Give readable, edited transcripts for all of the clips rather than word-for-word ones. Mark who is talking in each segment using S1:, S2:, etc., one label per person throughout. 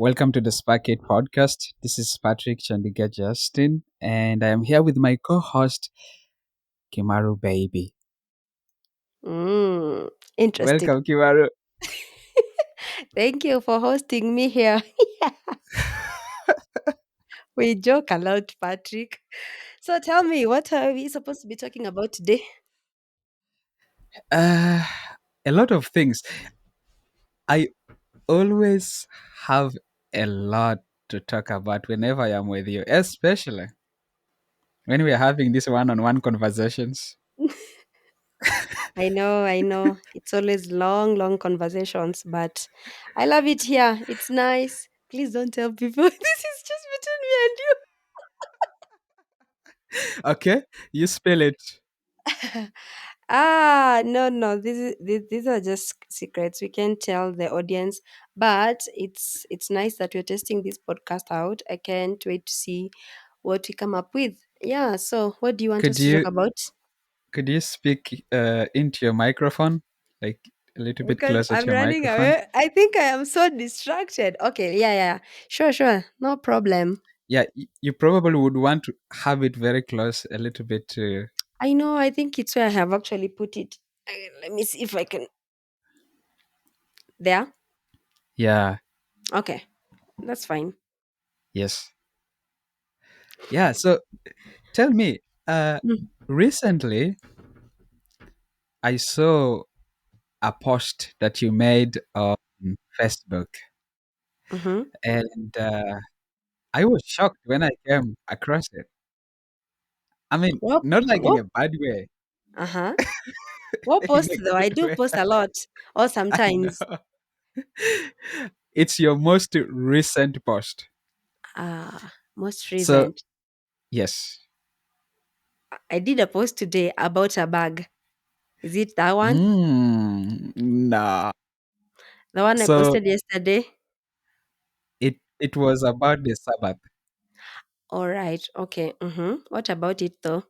S1: Welcome to the Spark 8 podcast. This is Patrick Chandiga Justin, and I am here with my co host, Kimaru Baby.
S2: Interesting.
S1: Welcome, Kimaru.
S2: Thank you for hosting me here. We joke a lot, Patrick. So tell me, what are we supposed to be talking about today?
S1: Uh, a lot of things. I always have a lot to talk about whenever I am with you, especially when we are having these one on one conversations.
S2: I know. It's always long, long conversations, but I love it here. It's nice. Please don't tell people. This is just between me and
S1: Okay, you spell it.
S2: you. No. These are just secrets. We can't tell the audience, but it's nice that we're testing this podcast out. I can't wait to see what we come up with. Yeah. So, what do you want us
S1: Could
S2: to talk
S1: you
S2: about?
S1: could you speak into your microphone, like a little bit
S2: Because
S1: closer to
S2: I'm
S1: your
S2: running
S1: microphone?
S2: away. I think I am so distracted. Okay. Yeah. Sure. No problem.
S1: Yeah, you probably would want to have it very close, a little bit.
S2: I know. I think it's where I have actually put it. Let me see if I can. There.
S1: Yeah,
S2: Okay. That's fine.
S1: yes, yeah. So tell me, recently I saw a post that you made on Facebook,
S2: Mm-hmm.
S1: and I was shocked when I came across it. I mean,
S2: What?
S1: not like in
S2: What?
S1: a bad way,
S2: Uh huh. What
S1: in
S2: post
S1: a
S2: though? I
S1: good
S2: do
S1: way.
S2: post a lot, or
S1: I
S2: sometimes.
S1: know. It's your most recent post.
S2: Most
S1: So
S2: recent.
S1: yes.
S2: I did a post today about a bag. Is it that one?
S1: Nah.
S2: The one I
S1: So
S2: posted yesterday?
S1: it was about the Sabbath.
S2: All right. Okay. Mm-hmm. What about it though?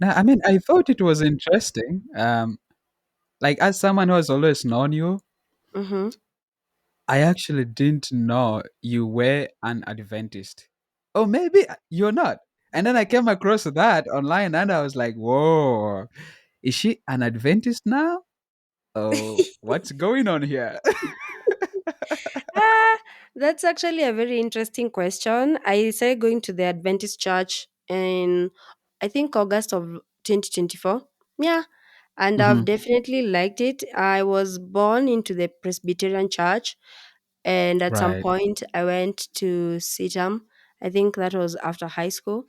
S1: Now, I mean, I thought it was interesting. Like as someone who has always known you,
S2: Mm-hmm.
S1: I actually didn't know you were an Adventist. Oh, maybe you're not. And then I came across that online, and I was like, "Whoa, is she an Adventist now? Oh, what's going on here?"
S2: Ah, that's actually a very interesting question. I started going to the Adventist church in, I think, August of 2024. Yeah. And I've
S1: Hmm.
S2: definitely liked it. I was born into the Presbyterian church, and at some
S1: Right,
S2: point I went to CITAM. I think that was after high school.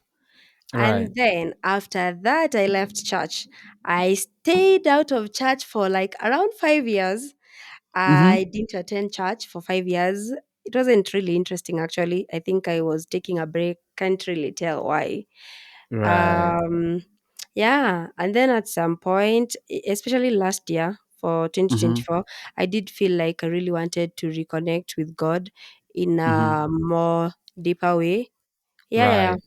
S1: right.
S2: And then after that, I left church. I stayed out of church for like around 5 years.
S1: Hmm.
S2: I didn't attend church for 5 years. It wasn't really interesting, actually. I think I was taking a break. Can't really tell why.
S1: Right.
S2: Um, yeah. And then at some point, especially last year for
S1: Hmm.
S2: 2024, I did feel like I really wanted to reconnect with God in
S1: Hmm.
S2: a more deeper way. Yeah.
S1: Right,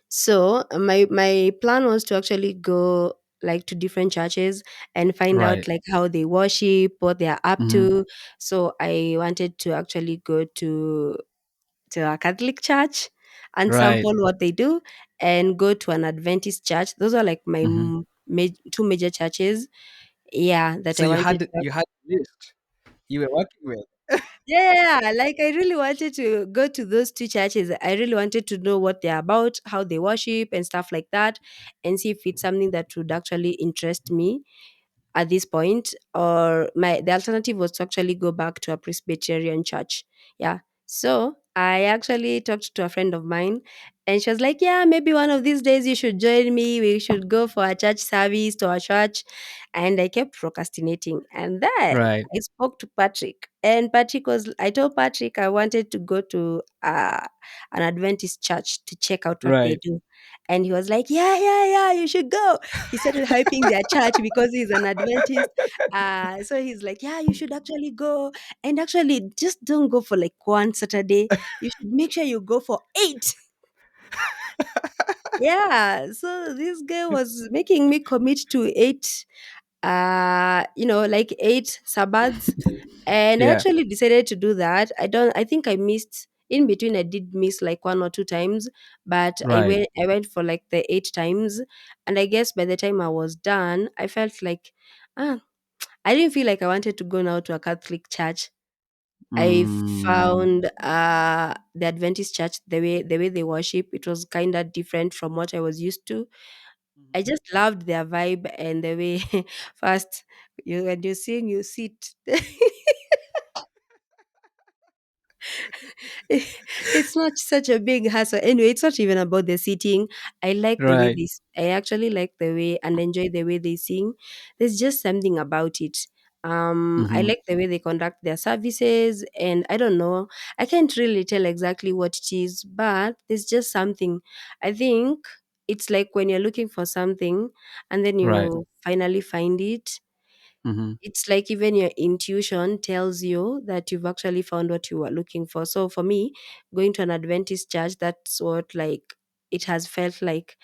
S2: So my plan was to actually go like to different churches and find out
S1: right.
S2: like how they worship, what they are up
S1: Hmm.
S2: to. So I wanted to actually go to a Catholic church and
S1: Right.
S2: sample what they do, and go to an Adventist church. Those are like my
S1: Hmm.
S2: two major churches. Yeah, that
S1: So
S2: I
S1: you
S2: wanted
S1: had
S2: to.
S1: you had a list you were working with.
S2: Yeah, like I really wanted to go to those two churches. I really wanted to know what they're about, how they worship, and stuff like that, and see if it's something that would actually interest me at this point. Or my the alternative was to actually go back to a Presbyterian church. Yeah. So I actually talked to a friend of mine, and she was like, "Yeah, maybe one of these days you should join me. We should go for a church service to our church." And I kept procrastinating. And then
S1: Right,
S2: I spoke to Patrick, and I told Patrick I wanted to go to an Adventist church to check out what they
S1: right,
S2: do. And he was like, yeah, you should go. He started hyping their church because he's an Adventist. So he's like, yeah, you should actually go. And actually, just don't go for like one Saturday. You should make sure you go for eight. Yeah. So this guy was making me commit to eight. like 8 Sabbaths. And I
S1: Yeah.
S2: actually decided to do that. I think I missed in between. I did miss like 1 or 2 times, but
S1: Right.
S2: I went for like the 8 times. And I guess by the time I was done, I felt like, ah, I didn't feel like I wanted to go now to a Catholic church. I
S1: Mm.
S2: found the Adventist church, the way they worship, it was kind of different from what I was used to. I
S1: Mhm.
S2: just loved their vibe and the way first when you sing, you sit. It's not such a big hassle. Anyway, it's not even about the sitting. I like the way
S1: Right.
S2: I actually like the way and enjoy the way they sing. There's just something about it. I
S1: Mhm.
S2: like the way they conduct their services, and I don't know. I can't really tell exactly what it is, but there's just something. I think it's like when you're looking for something and then
S1: Right.
S2: you finally find it.
S1: Mhm.
S2: It's like even your intuition tells you that you've actually found what you were looking for. So for me, going to an Adventist church, that's what like it has felt like.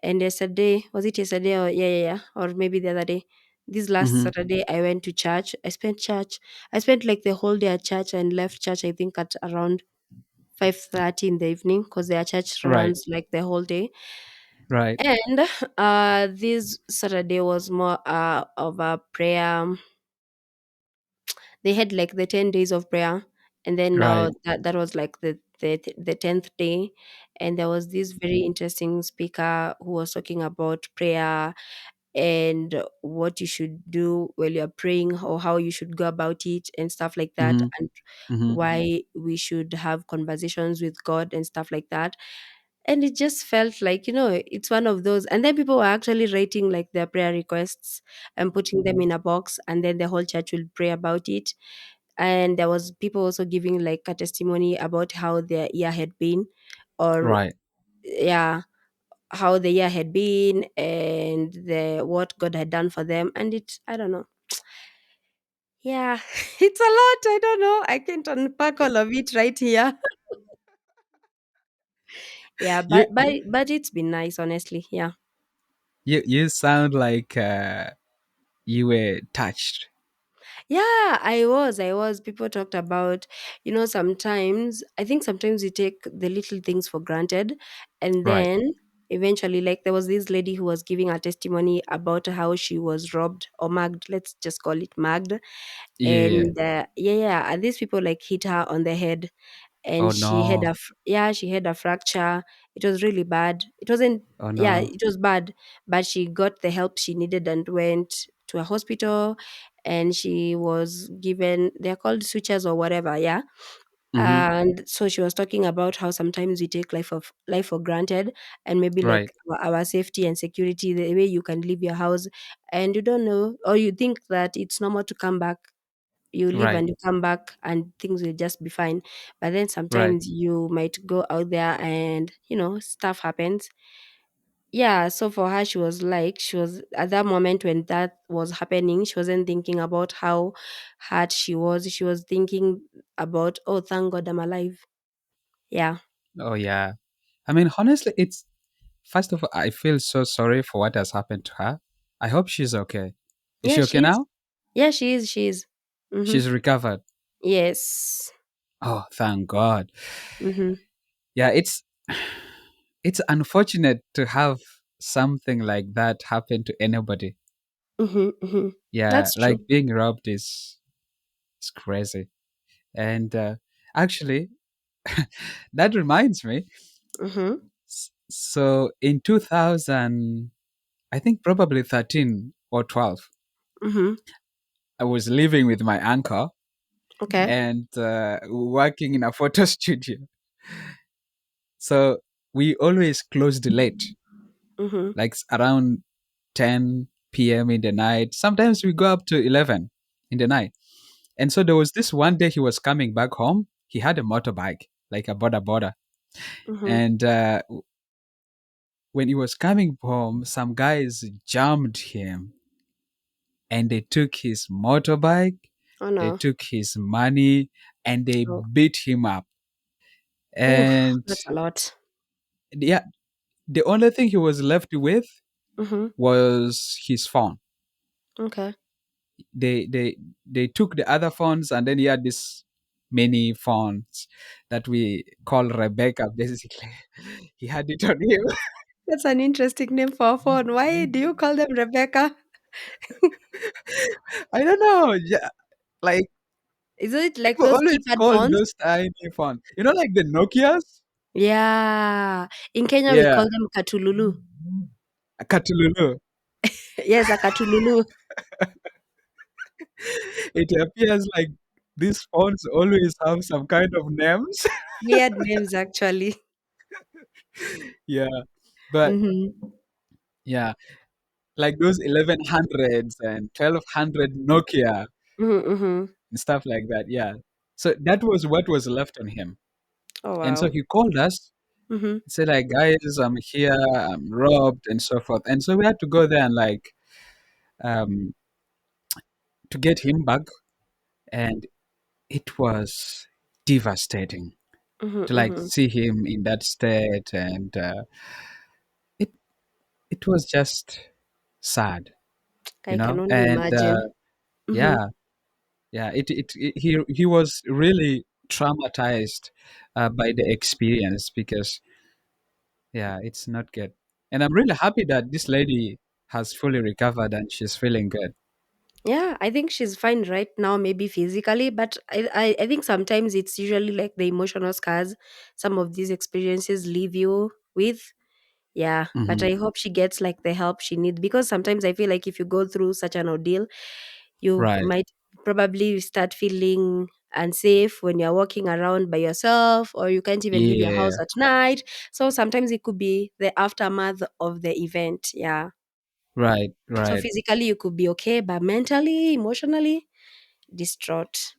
S2: And yesterday, was it yesterday or yeah, or maybe the other day? This last
S1: Mhm.
S2: Saturday, I went to church. I spent like the whole day at church and left church. I think at around 5:30 in the evening because their church
S1: Right.
S2: runs like the whole day.
S1: Right.
S2: And this Saturday was more of a prayer. They had like the 10 days of prayer, and then now
S1: Right.
S2: that was like the 10th day. And there was this very interesting speaker who was talking about prayer and what you should do while you're praying, or how you should go about it and stuff like that,
S1: Mhm.
S2: and
S1: Mhm.
S2: why we should have conversations with God and stuff like that. And it just felt like, it's one of those. And then people were actually writing like their prayer requests and putting them in a box, and then the whole church will pray about it. And there was people also giving like a testimony about how their year had been, or
S1: Right.
S2: yeah, how the year had been and the what God had done for them. And it, I don't know. Yeah, it's a lot. I don't know. I can't unpack all of it right here. Yeah,
S1: You
S2: but it's been nice, honestly. Yeah.
S1: you sound like you were touched.
S2: Yeah, I was. People talked about, sometimes, I think sometimes we take the little things for granted. And
S1: Right.
S2: then eventually, like, there was this lady who was giving a testimony about how she was robbed or mugged. Let's just call it mugged.
S1: Yeah.
S2: And yeah. And these people like hit her on the head,
S1: Oh
S2: and
S1: no.
S2: she had a fracture. It was really bad. It wasn't,
S1: Oh
S2: yeah,
S1: no.
S2: it was bad, but she got the help she needed and went to a hospital. And she was given, they're called sutures or whatever, yeah.
S1: Mhm.
S2: And so she was talking about how sometimes we take life for granted, and maybe
S1: Right.
S2: like our safety and security, the way you can leave your house and you don't know, or you think that it's normal to come back. You leave
S1: Right.
S2: and you come back and things will just be fine. But then
S1: Right.
S2: sometimes you might go out there and stuff happens. Yeah, so for her, she was at that moment when that was happening, she wasn't thinking about how hurt she was. She was thinking about, oh, thank God I'm alive. Yeah.
S1: Oh yeah. I mean, honestly, it's first of all, I feel so sorry for what has happened to her. I hope she's okay. Is
S2: Yeah,
S1: she okay
S2: she is.
S1: now?
S2: Yeah, she is. Mm-hmm.
S1: She's recovered.
S2: Yes.
S1: Oh, thank God.
S2: Mm-hmm.
S1: Yeah, it's unfortunate to have something like that happen to anybody.
S2: Mm-hmm. Mm-hmm.
S1: Yeah,
S2: That's true.
S1: like being robbed is crazy. And actually, that reminds me.
S2: Mm-hmm.
S1: So in 2000, I think probably 13 or 12,
S2: Mm-hmm.
S1: I was living with my uncle
S2: Okay.
S1: and working in a photo studio. So we always closed late,
S2: Mm-hmm.
S1: like around 10 p.m. in the night. Sometimes we go up to 11 in the night. And so there was this one day he was coming back home. He had a motorbike, like a border border.
S2: Mm-hmm.
S1: And when he was coming home, some guys jammed him and they took his motorbike,
S2: Oh
S1: they
S2: no.
S1: took his money, and they
S2: Oh.
S1: beat him up.
S2: Oof,
S1: And
S2: that's a lot.
S1: yeah, the only thing he was left with
S2: Mm-hmm.
S1: was his phone.
S2: Okay.
S1: They they they took the other phones, and then he had this mini phones that we call Rebecca. Basically, he had it on him.
S2: That's an interesting name for a phone. Why do you call them Rebecca?
S1: I don't know. Yeah, like
S2: Is it like
S1: people
S2: those
S1: always
S2: keypad
S1: call
S2: phones?
S1: those tiny phones. You know, like the Nokias.
S2: Yeah. In Kenya, we
S1: Yeah,
S2: call them katululu.
S1: Katululu.
S2: Yes, a katululu.
S1: It appears like these phones always have some kind of names.
S2: Weird names, actually.
S1: Yeah, but
S2: Mm-hmm.
S1: yeah, like those 1100s and 1200 Nokia
S2: Mm-hmm, mm-hmm.
S1: and stuff like that. Yeah. So that was what was left on him.
S2: Oh,
S1: And so
S2: wow.
S1: he called us,
S2: Mm-hmm.
S1: said like, guys, I'm here, I'm robbed and so forth. And so we had to go there and like um to get him back. And it was devastating
S2: Mm-hmm,
S1: to like
S2: mm-hmm.
S1: see him in that state. And it it was just sad, you
S2: I can
S1: know.
S2: only
S1: And
S2: imagine. Mm-hmm.
S1: yeah, yeah, he was really traumatized by the experience because yeah, it's not good. And I'm really happy that this lady has fully recovered and she's feeling good.
S2: Yeah, I think she's fine right now, maybe physically, but I think sometimes it's usually like the emotional scars some of these experiences leave you with. Yeah, but
S1: Hmm.
S2: I hope she gets like the help she needs, because sometimes I feel like if you go through such an ordeal, you
S1: Right.
S2: might probably start feeling unsafe when you're walking around by yourself, or you can't even leave your house
S1: Yeah.
S2: at night. So sometimes it could be the aftermath of the event. Yeah.
S1: Right.
S2: So
S1: Right.
S2: physically you could be okay, but mentally, emotionally distraught.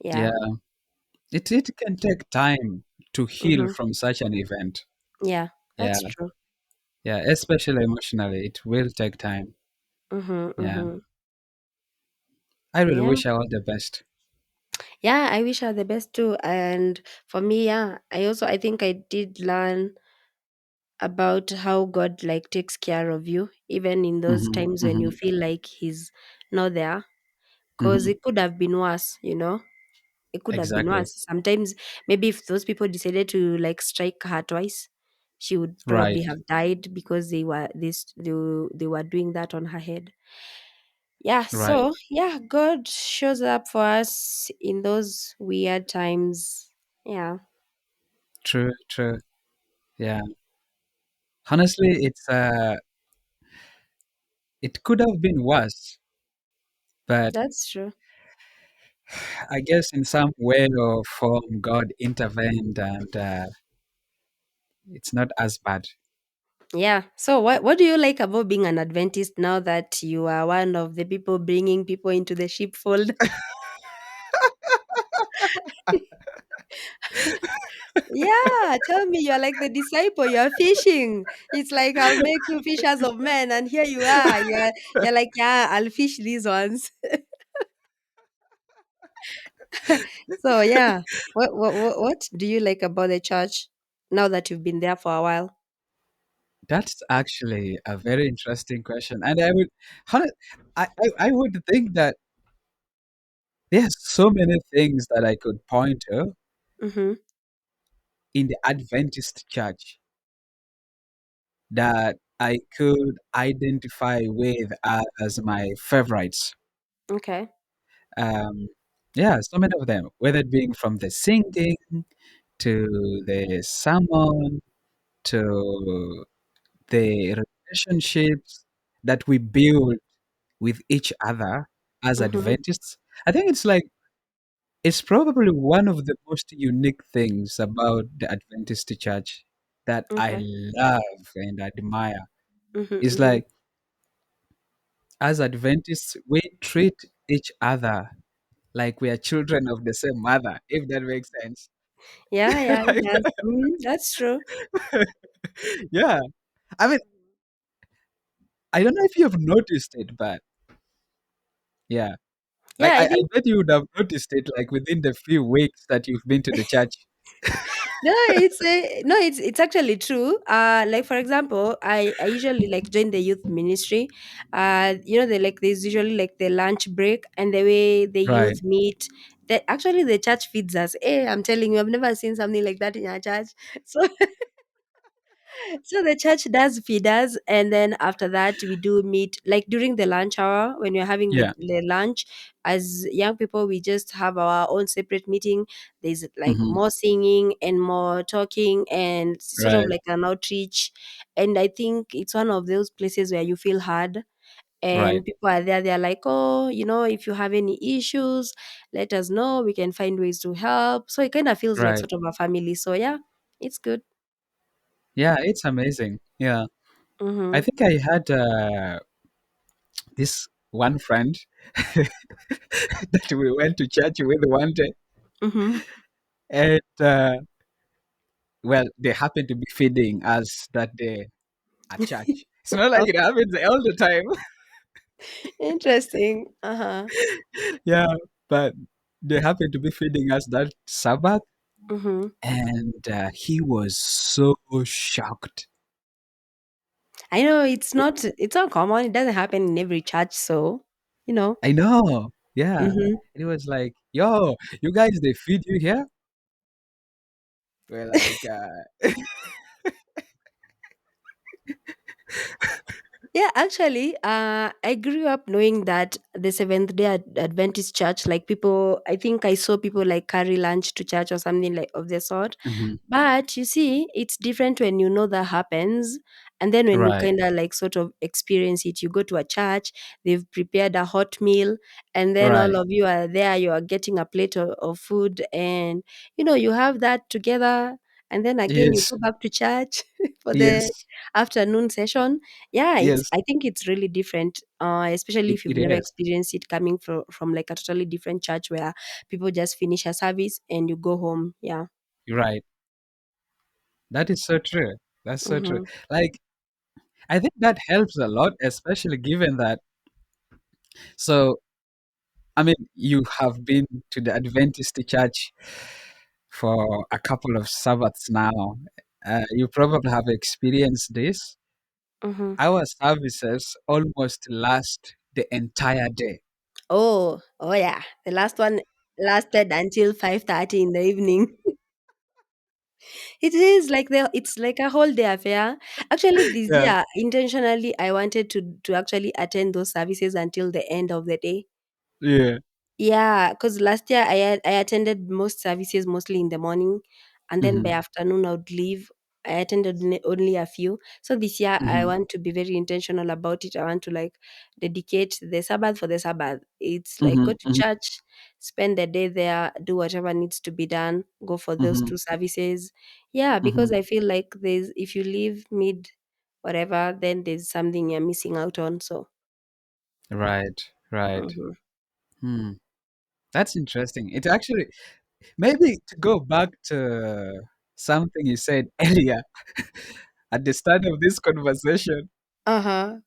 S2: Yeah.
S1: Yeah. It can take time to heal
S2: Mhm.
S1: from such an event.
S2: Yeah,
S1: Yeah.
S2: that's true.
S1: Yeah. Especially emotionally, it will take time.
S2: Mhm,
S1: Yeah.
S2: mhm.
S1: I really
S2: Yeah.
S1: wish her all the best.
S2: Yeah, I wish her the best too. And for me, yeah, I think I did learn about how God like takes care of you even in those
S1: Hmm.
S2: times when you
S1: Hmm.
S2: feel like he's not there, cuz
S1: Hmm.
S2: it could have been worse, you know? It could have been
S1: Exactly.
S2: worse. Sometimes maybe if those people decided to like strike her twice, she would probably
S1: Right.
S2: have died because they were doing that on her head. Yeah,
S1: Right.
S2: so yeah, God shows up for us in those weird times. Yeah,
S1: True. True. Yeah. Honestly, it could have been worse, but
S2: that's true.
S1: I guess in some way or form, God intervened, and it's not as bad.
S2: Yeah. So what do you like about being an Adventist now that you are one of the people bringing people into the sheepfold? Yeah, tell me, you're like the disciple, you're fishing. It's like I'll make you fishers of men, and here you are. You're like, yeah, I'll fish these ones. So yeah, what do you like about the church now that you've been there for a while?
S1: That's actually a very interesting question, and I would, hone- I would think that there's so many things that I could point to
S2: Mm-hmm.
S1: in the Adventist church that I could identify with as my favorites.
S2: Okay.
S1: Um, yeah, so many of them, whether it being from the singing to the sermon to the relationships that we build with each other as
S2: Mm-hmm.
S1: Adventists. I think it's probably one of the most unique things about the Adventist church that I
S2: Okay.
S1: love and admire.
S2: Mm-hmm.
S1: It's
S2: Mm-hmm.
S1: like as Adventists, we treat each other like we are children of the same mother, if that makes sense.
S2: Yeah, yeah, it has. That's true.
S1: Yeah. I mean, I don't know if you have noticed it, but yeah.
S2: Yeah,
S1: Like
S2: I
S1: I
S2: think
S1: bet you would have noticed it like within the few weeks that you've been to the church.
S2: No, it's actually true. Like for example, I usually like join the youth ministry. They like there's usually like the lunch break and the way the
S1: Right.
S2: youth meet. That actually the church feeds us. Hey, I'm telling you, I've never seen something like that in our church. So so the church does feed us, and then after that we do meet like during the lunch hour when we're having
S1: Yeah.
S2: the lunch. As young people, we just have our own separate meeting. There's like
S1: Hmm.
S2: more singing and more talking and sort of
S1: Right.
S2: like an outreach. And I think it's one of those places where you feel heard,
S1: Right.
S2: and people are there. They're like, oh, if you have any issues, let us know, we can find ways to help. So it kind of feels like
S1: Right.
S2: sort of a family. So yeah, it's good.
S1: Yeah, it's amazing. Yeah. I
S2: Mm-hmm.
S1: think I had this one friend that we went to church with one day,
S2: Mm-hmm.
S1: and well, they happened to be feeding us that day at church. It's not like it happens all the time.
S2: Interesting. Uh-huh.
S1: Yeah, but they happened to be feeding us that Sabbath,
S2: Mhm.
S1: and he was so shocked.
S2: I know it's not common. It doesn't happen in every church, so you know.
S1: I know. Yeah.
S2: Mhm.
S1: And he was like, yo, you guys, they feed you here? We're like,
S2: Yeah, actually, I grew up knowing that the Seventh-day Adventist Church, like people, I think I saw people like carry lunch to church or something like of the sort.
S1: mhm,
S2: But you see, it's different when you know that happens. And then when you
S1: right,
S2: kind of like sort of experience it, you go to a church, they've prepared a hot meal, and then all
S1: right.
S2: of you are there, you are getting a plate of food, and you have that together. And then again, you
S1: Yes,
S2: go back to church for the
S1: yes,
S2: afternoon session. Yeah,
S1: yes,
S2: I think it's really different, especially if you've
S1: it
S2: never
S1: is.
S2: experienced it coming from like a totally different church where people just finish a service and you go home. Yeah.
S1: Right. That is so true. That's so true.
S2: Mm-hmm.
S1: Like, I think that helps a lot, especially given that. So, I mean, you have been to the Adventist church for a couple of Sabbaths now. You probably have experienced this.
S2: Mm-hmm.
S1: Our services almost last the entire day.
S2: Oh yeah. The last one lasted until 5:30 in the evening. It is like it's like a whole day affair. Actually, this
S1: Yeah.
S2: year, intentionally, I wanted to actually attend those services until the end of the day.
S1: Yeah.
S2: Yeah, because last year I attended most services mostly in the morning, and then by
S1: Hmm.
S2: afternoon I would leave. I attended only a few. So this year I
S1: Hmm.
S2: want to be very intentional about it. I want to like dedicate the Sabbath for the Sabbath. It's like
S1: Hmm.
S2: go to
S1: Hmm.
S2: church, spend the day there, do whatever needs to be done, go for those
S1: Hmm.
S2: two services. Yeah, because
S1: Hmm.
S2: I feel like there's if you leave mid whatever, then there's something you're missing out on. So.
S1: Right. Right.
S2: Mhm.
S1: Hmm. That's interesting. It actually, maybe to go back to something you said earlier at the start of this conversation,
S2: Uh huh.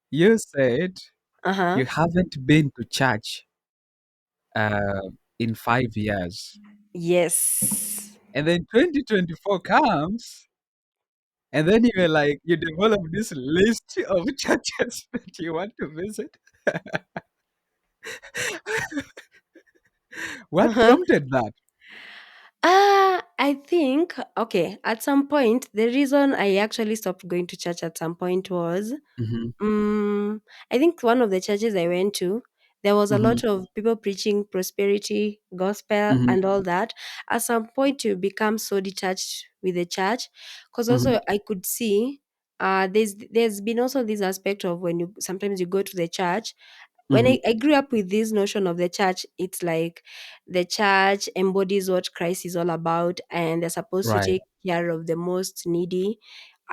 S1: you said
S2: Uh huh.
S1: you haven't been to church in 5 years.
S2: Yes.
S1: And then 2024 comes, and then you're like, you develop this list of churches that you want to visit. What
S2: Uh-huh.
S1: prompted that?
S2: I think okay, at some point the reason I actually stopped going to church at some point was
S1: Hmm.
S2: I think one of the churches I went to, there was a
S1: Hmm.
S2: lot of people preaching prosperity, gospel,
S1: Hmm.
S2: and all that. At some point, you become so detached with the church, because
S1: Hmm.
S2: also I could see there's been also this aspect of when you sometimes you go to the church. When
S1: Hmm.
S2: I grew up with this notion of the church, it's like the church embodies what Christ is all about, and they're supposed to
S1: Right.
S2: take care of the most needy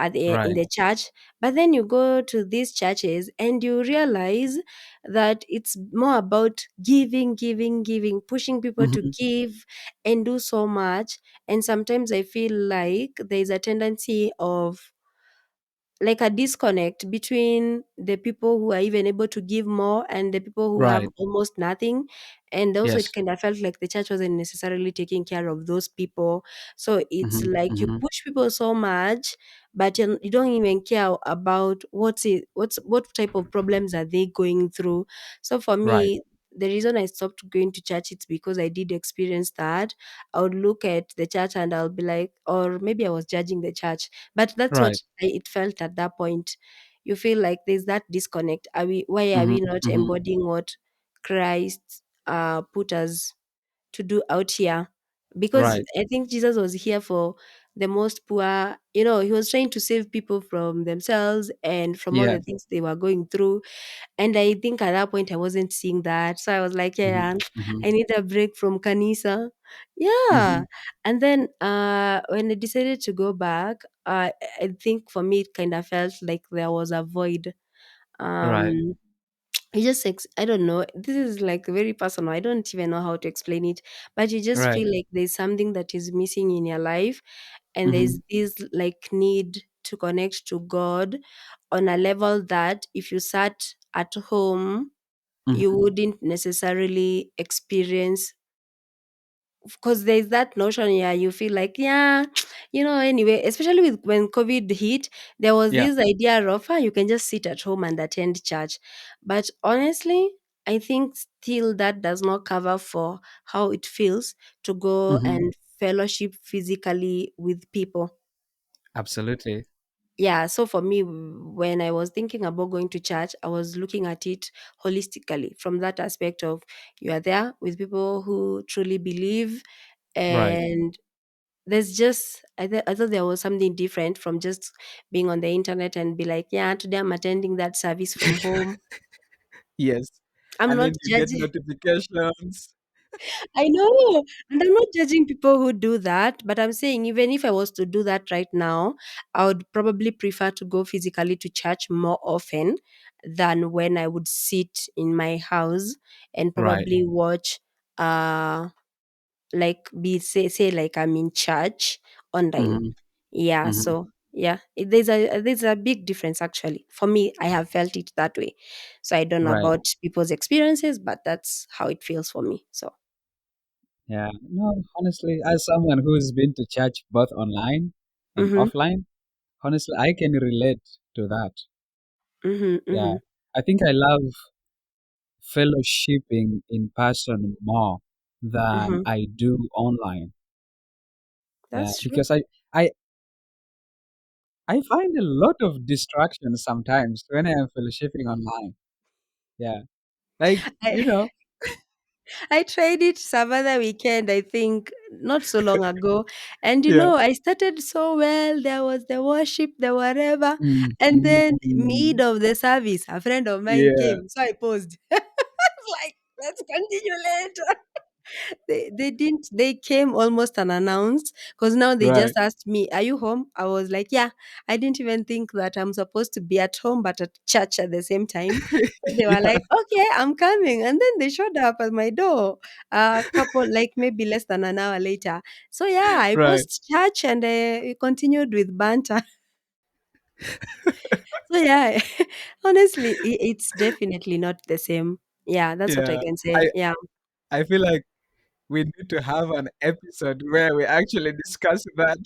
S2: in
S1: Right.
S2: the church. But then you go to these churches and you realize that it's more about giving, giving, giving, pushing people to
S1: Hmm.
S2: give and do so much. And sometimes I feel like there's a tendency of like a disconnect between the people who are even able to give more and the people who have
S1: Right.
S2: almost nothing. And also it
S1: Yes.
S2: kind of felt like the church wasn't necessarily taking care of those people. So it's
S1: Mhm.
S2: like you
S1: Mhm.
S2: push people so much, but you don't even care about what type of problems are they going through. So for
S1: Right.
S2: me, the reason I stopped going to church, it's because I did experience that. I would look at the church and I'll be like, or maybe I was judging the church, but that's what
S1: Right.
S2: it felt at that point. You feel like there's that disconnect. Why are
S1: Mhm.
S2: we not
S1: Mhm.
S2: embodying what Christ put us to do out here? Because
S1: Right.
S2: I think Jesus was here for the most poor. You know, he was trying to save people from themselves and from all
S1: Yeah.
S2: the things they were going through. And I think at that point I wasn't seeing that. So I was like,
S1: Mhm.
S2: yeah,
S1: Mhm.
S2: I need a break from Kanisa. Yeah.
S1: Mhm.
S2: And then when I decided to go back, I think for me it kind of felt like there was a void.
S1: Right.
S2: Um I don't know. This is like very personal. I don't even know how to explain it. But you just
S1: Right.
S2: feel like there's something that is missing in your life, and there's
S1: Mhm.
S2: this like need to connect to God on a level that if you sat at home you
S1: Mhm.
S2: wouldn't necessarily experience, because there's that notion, yeah, you feel like, yeah, anyway, especially with when COVID hit, there was
S1: Yeah.
S2: this idea of, you can just sit at home and attend church. But honestly, I think still that does not cover for how it feels to go
S1: Mhm.
S2: and fellowship physically with people.
S1: Absolutely.
S2: Yeah, so for me, when I was thinking about going to church, I was looking at it holistically from that aspect of you are there with people who truly believe.
S1: Right.
S2: And there's just I thought there was something different from just being on the internet and be like, yeah, today I'm attending that service from home.
S1: Yes.
S2: I'm
S1: And
S2: not
S1: then you get
S2: judging.
S1: notifications.
S2: I know. And I'm not judging people who do that, but I'm saying even if I was to do that right now, I would probably prefer to go physically to church more often than when I would sit in my house and
S1: Right.
S2: probably watch like be say like I'm in church online.
S1: Mhm.
S2: Yeah,
S1: Mhm.
S2: so yeah, there's a big difference actually. For me, I have felt it that way. So I don't know
S1: Right.
S2: about people's experiences, but that's how it feels for me. So
S1: Yeah. No, honestly, as someone who's been to church both online and
S2: mhm.
S1: offline, honestly, I can relate to that.
S2: Mhm,
S1: Yeah.
S2: mhm,
S1: I think I love fellowshipping in person more than
S2: mhm.
S1: I do online. Yeah,
S2: That's true.
S1: because I I find a lot of distractions sometimes when I am fellowshipping online. Yeah. Like,
S2: I I tried it some other weekend, I think, not so long ago. And
S1: yeah.
S2: I started so well. There was the worship, the whatever.
S1: Mm,
S2: And then mid
S1: mm,
S2: of the service, a friend of mine
S1: yeah.
S2: came. So I paused. Like, let's continue later. They came almost unannounced, because now they
S1: Right.
S2: just asked me, are you home? I was like, yeah. I didn't even think that I'm supposed to be at home but at church at the same time. So they were
S1: yeah.
S2: like, okay, I'm coming. And then they showed up at my door a couple, like maybe less than an hour later. So yeah, I
S1: Right.
S2: post church and we continued with banter. So yeah, honestly, it's definitely not the same. Yeah, that's what I
S1: Yeah.
S2: can say.
S1: I
S2: Yeah.
S1: I feel like we need to have an episode where we actually discuss that.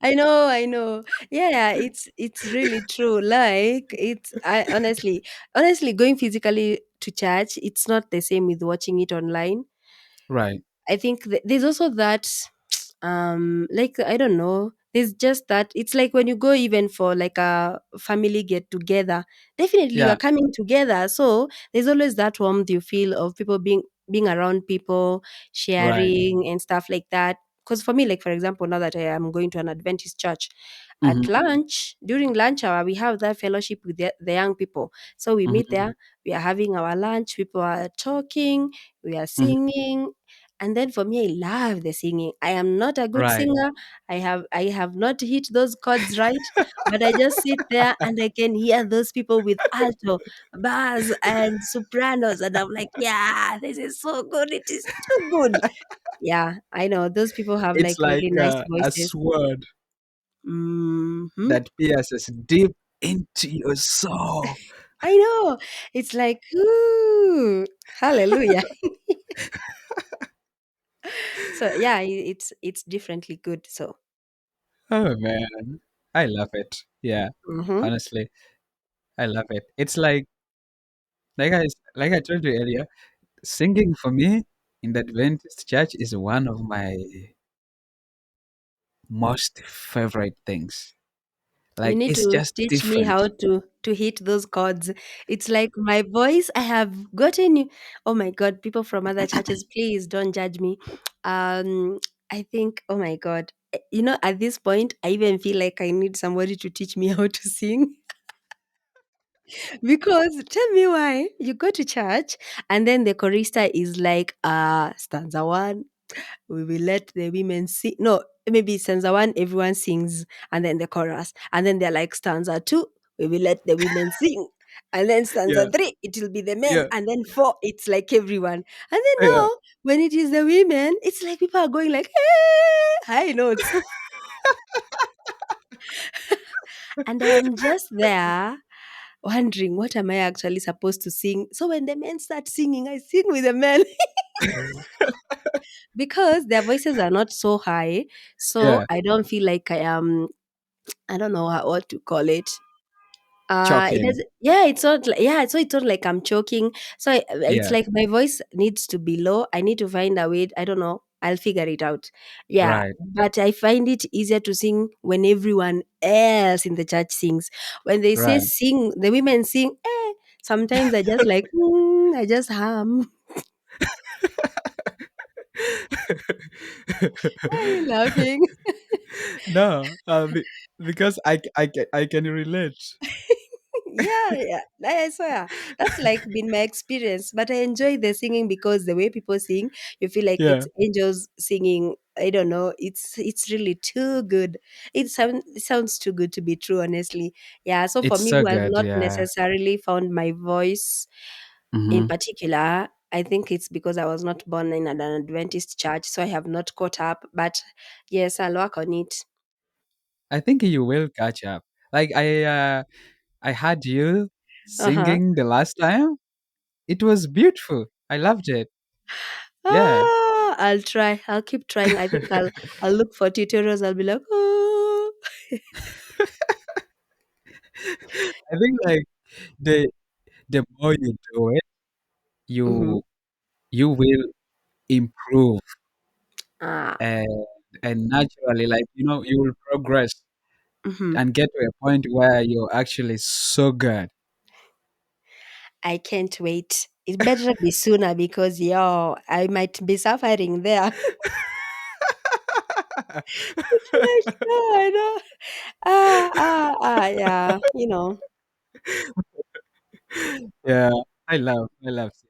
S2: I know, I know. Yeah, it's really true. Like it's I honestly going physically to church, it's not the same with watching it online.
S1: Right.
S2: I think there's also that like I don't know. There's just that it's like when you go even for like a family get together, definitely you are
S1: Yeah.
S2: coming together. So there's always that warmth you feel of people being around people,
S1: Right.
S2: sharing and stuff like that. Because for me, like for example, now that I am going to an Adventist church, at
S1: Mhm.
S2: lunch, during lunch hour, we have that fellowship with the young people. So we meet
S1: Mhm.
S2: there, we are having our lunch, people are talking, we are
S1: Mhm.
S2: singing. And then for me, I love the singing. I am not a good
S1: Right.
S2: singer. I have not hit those chords right, but I just sit there and I can hear those people with alto, bass, and sopranos, and I'm like, yeah, this is so good. It is too good. Yeah, I know those people have
S1: It's
S2: like
S1: like
S2: really nice
S1: a
S2: voices.
S1: sword.
S2: Mhm.
S1: that pierces deep into your soul.
S2: I know. It's like, ooh, hallelujah. So yeah, it's differently good. So
S1: Oh man, I love it. Yeah,
S2: mhm.
S1: honestly, I love it. It's like I told you earlier, singing for me in the Adventist church is one of my most favorite things.
S2: You
S1: Like
S2: need
S1: it's
S2: to
S1: just
S2: teach me
S1: different.
S2: how to hit those chords. It's like my voice. I have gotten. Oh my god! People from other churches, please don't judge me. I think. Oh my god! You know, at this point, I even feel like I need somebody to teach me how to sing. Because tell me why you go to church and then the chorister is like, stanza one, we will let the women sing. No, maybe stanza one, everyone sings, and then the chorus. And then they're like, stanza two, we will let the women sing. And then stanza
S1: Yeah,
S2: three, it will be the men.
S1: yeah,
S2: And then four, it's like everyone. And then
S1: yeah.
S2: now, when it is the women, it's like people are going like, high notes. And I am just there wondering, what am I actually supposed to sing? So when the men start singing, I sing with the men because their voices are not so high. So
S1: Yeah,
S2: I don't feel like I am, I don't know what to call it. It
S1: choking.
S2: has, yeah, it's not like, yeah, so it's not like I'm choking. So it's
S1: Yeah,
S2: like my voice needs to be low. I need to find a way. I don't know. I'll figure it out. Yeah,
S1: right,
S2: but I find it easier to sing when everyone else in the church sings. When they say
S1: right.
S2: sing, the women sing. Sometimes I just like, I just hum. Why are you laughing?
S1: No, because I can relate.
S2: Yeah, yeah. I swear. That's like been my experience. But I enjoy the singing because the way people sing, you feel like
S1: Yeah,
S2: it's angels singing. I don't know. It's really too good. It sounds too good to be true, honestly. Yeah. So for
S1: it's
S2: me,
S1: so
S2: who has
S1: good.
S2: not
S1: Yeah.
S2: necessarily found my voice in
S1: Hmm.
S2: particular, I think it's because I was not born in an Adventist church, so I have not caught up. But yes, I'll work on it.
S1: I think you will catch up. Like I had you
S2: Uh huh.
S1: singing the last time. It was beautiful. I loved it. Yeah.
S2: I'll try. I'll keep trying. I think I'll look for tutorials. I'll be like, oh.
S1: I think like the the more you do it,
S2: Mhm.
S1: you you will improve
S2: Ah.
S1: and naturally, like you will progress
S2: Mhm.
S1: and get to a point where you're actually so good.
S2: I can't wait. It better be sooner because yo, I might be suffering there. It's like, no, I know. Yeah. You know.
S1: Yeah, I love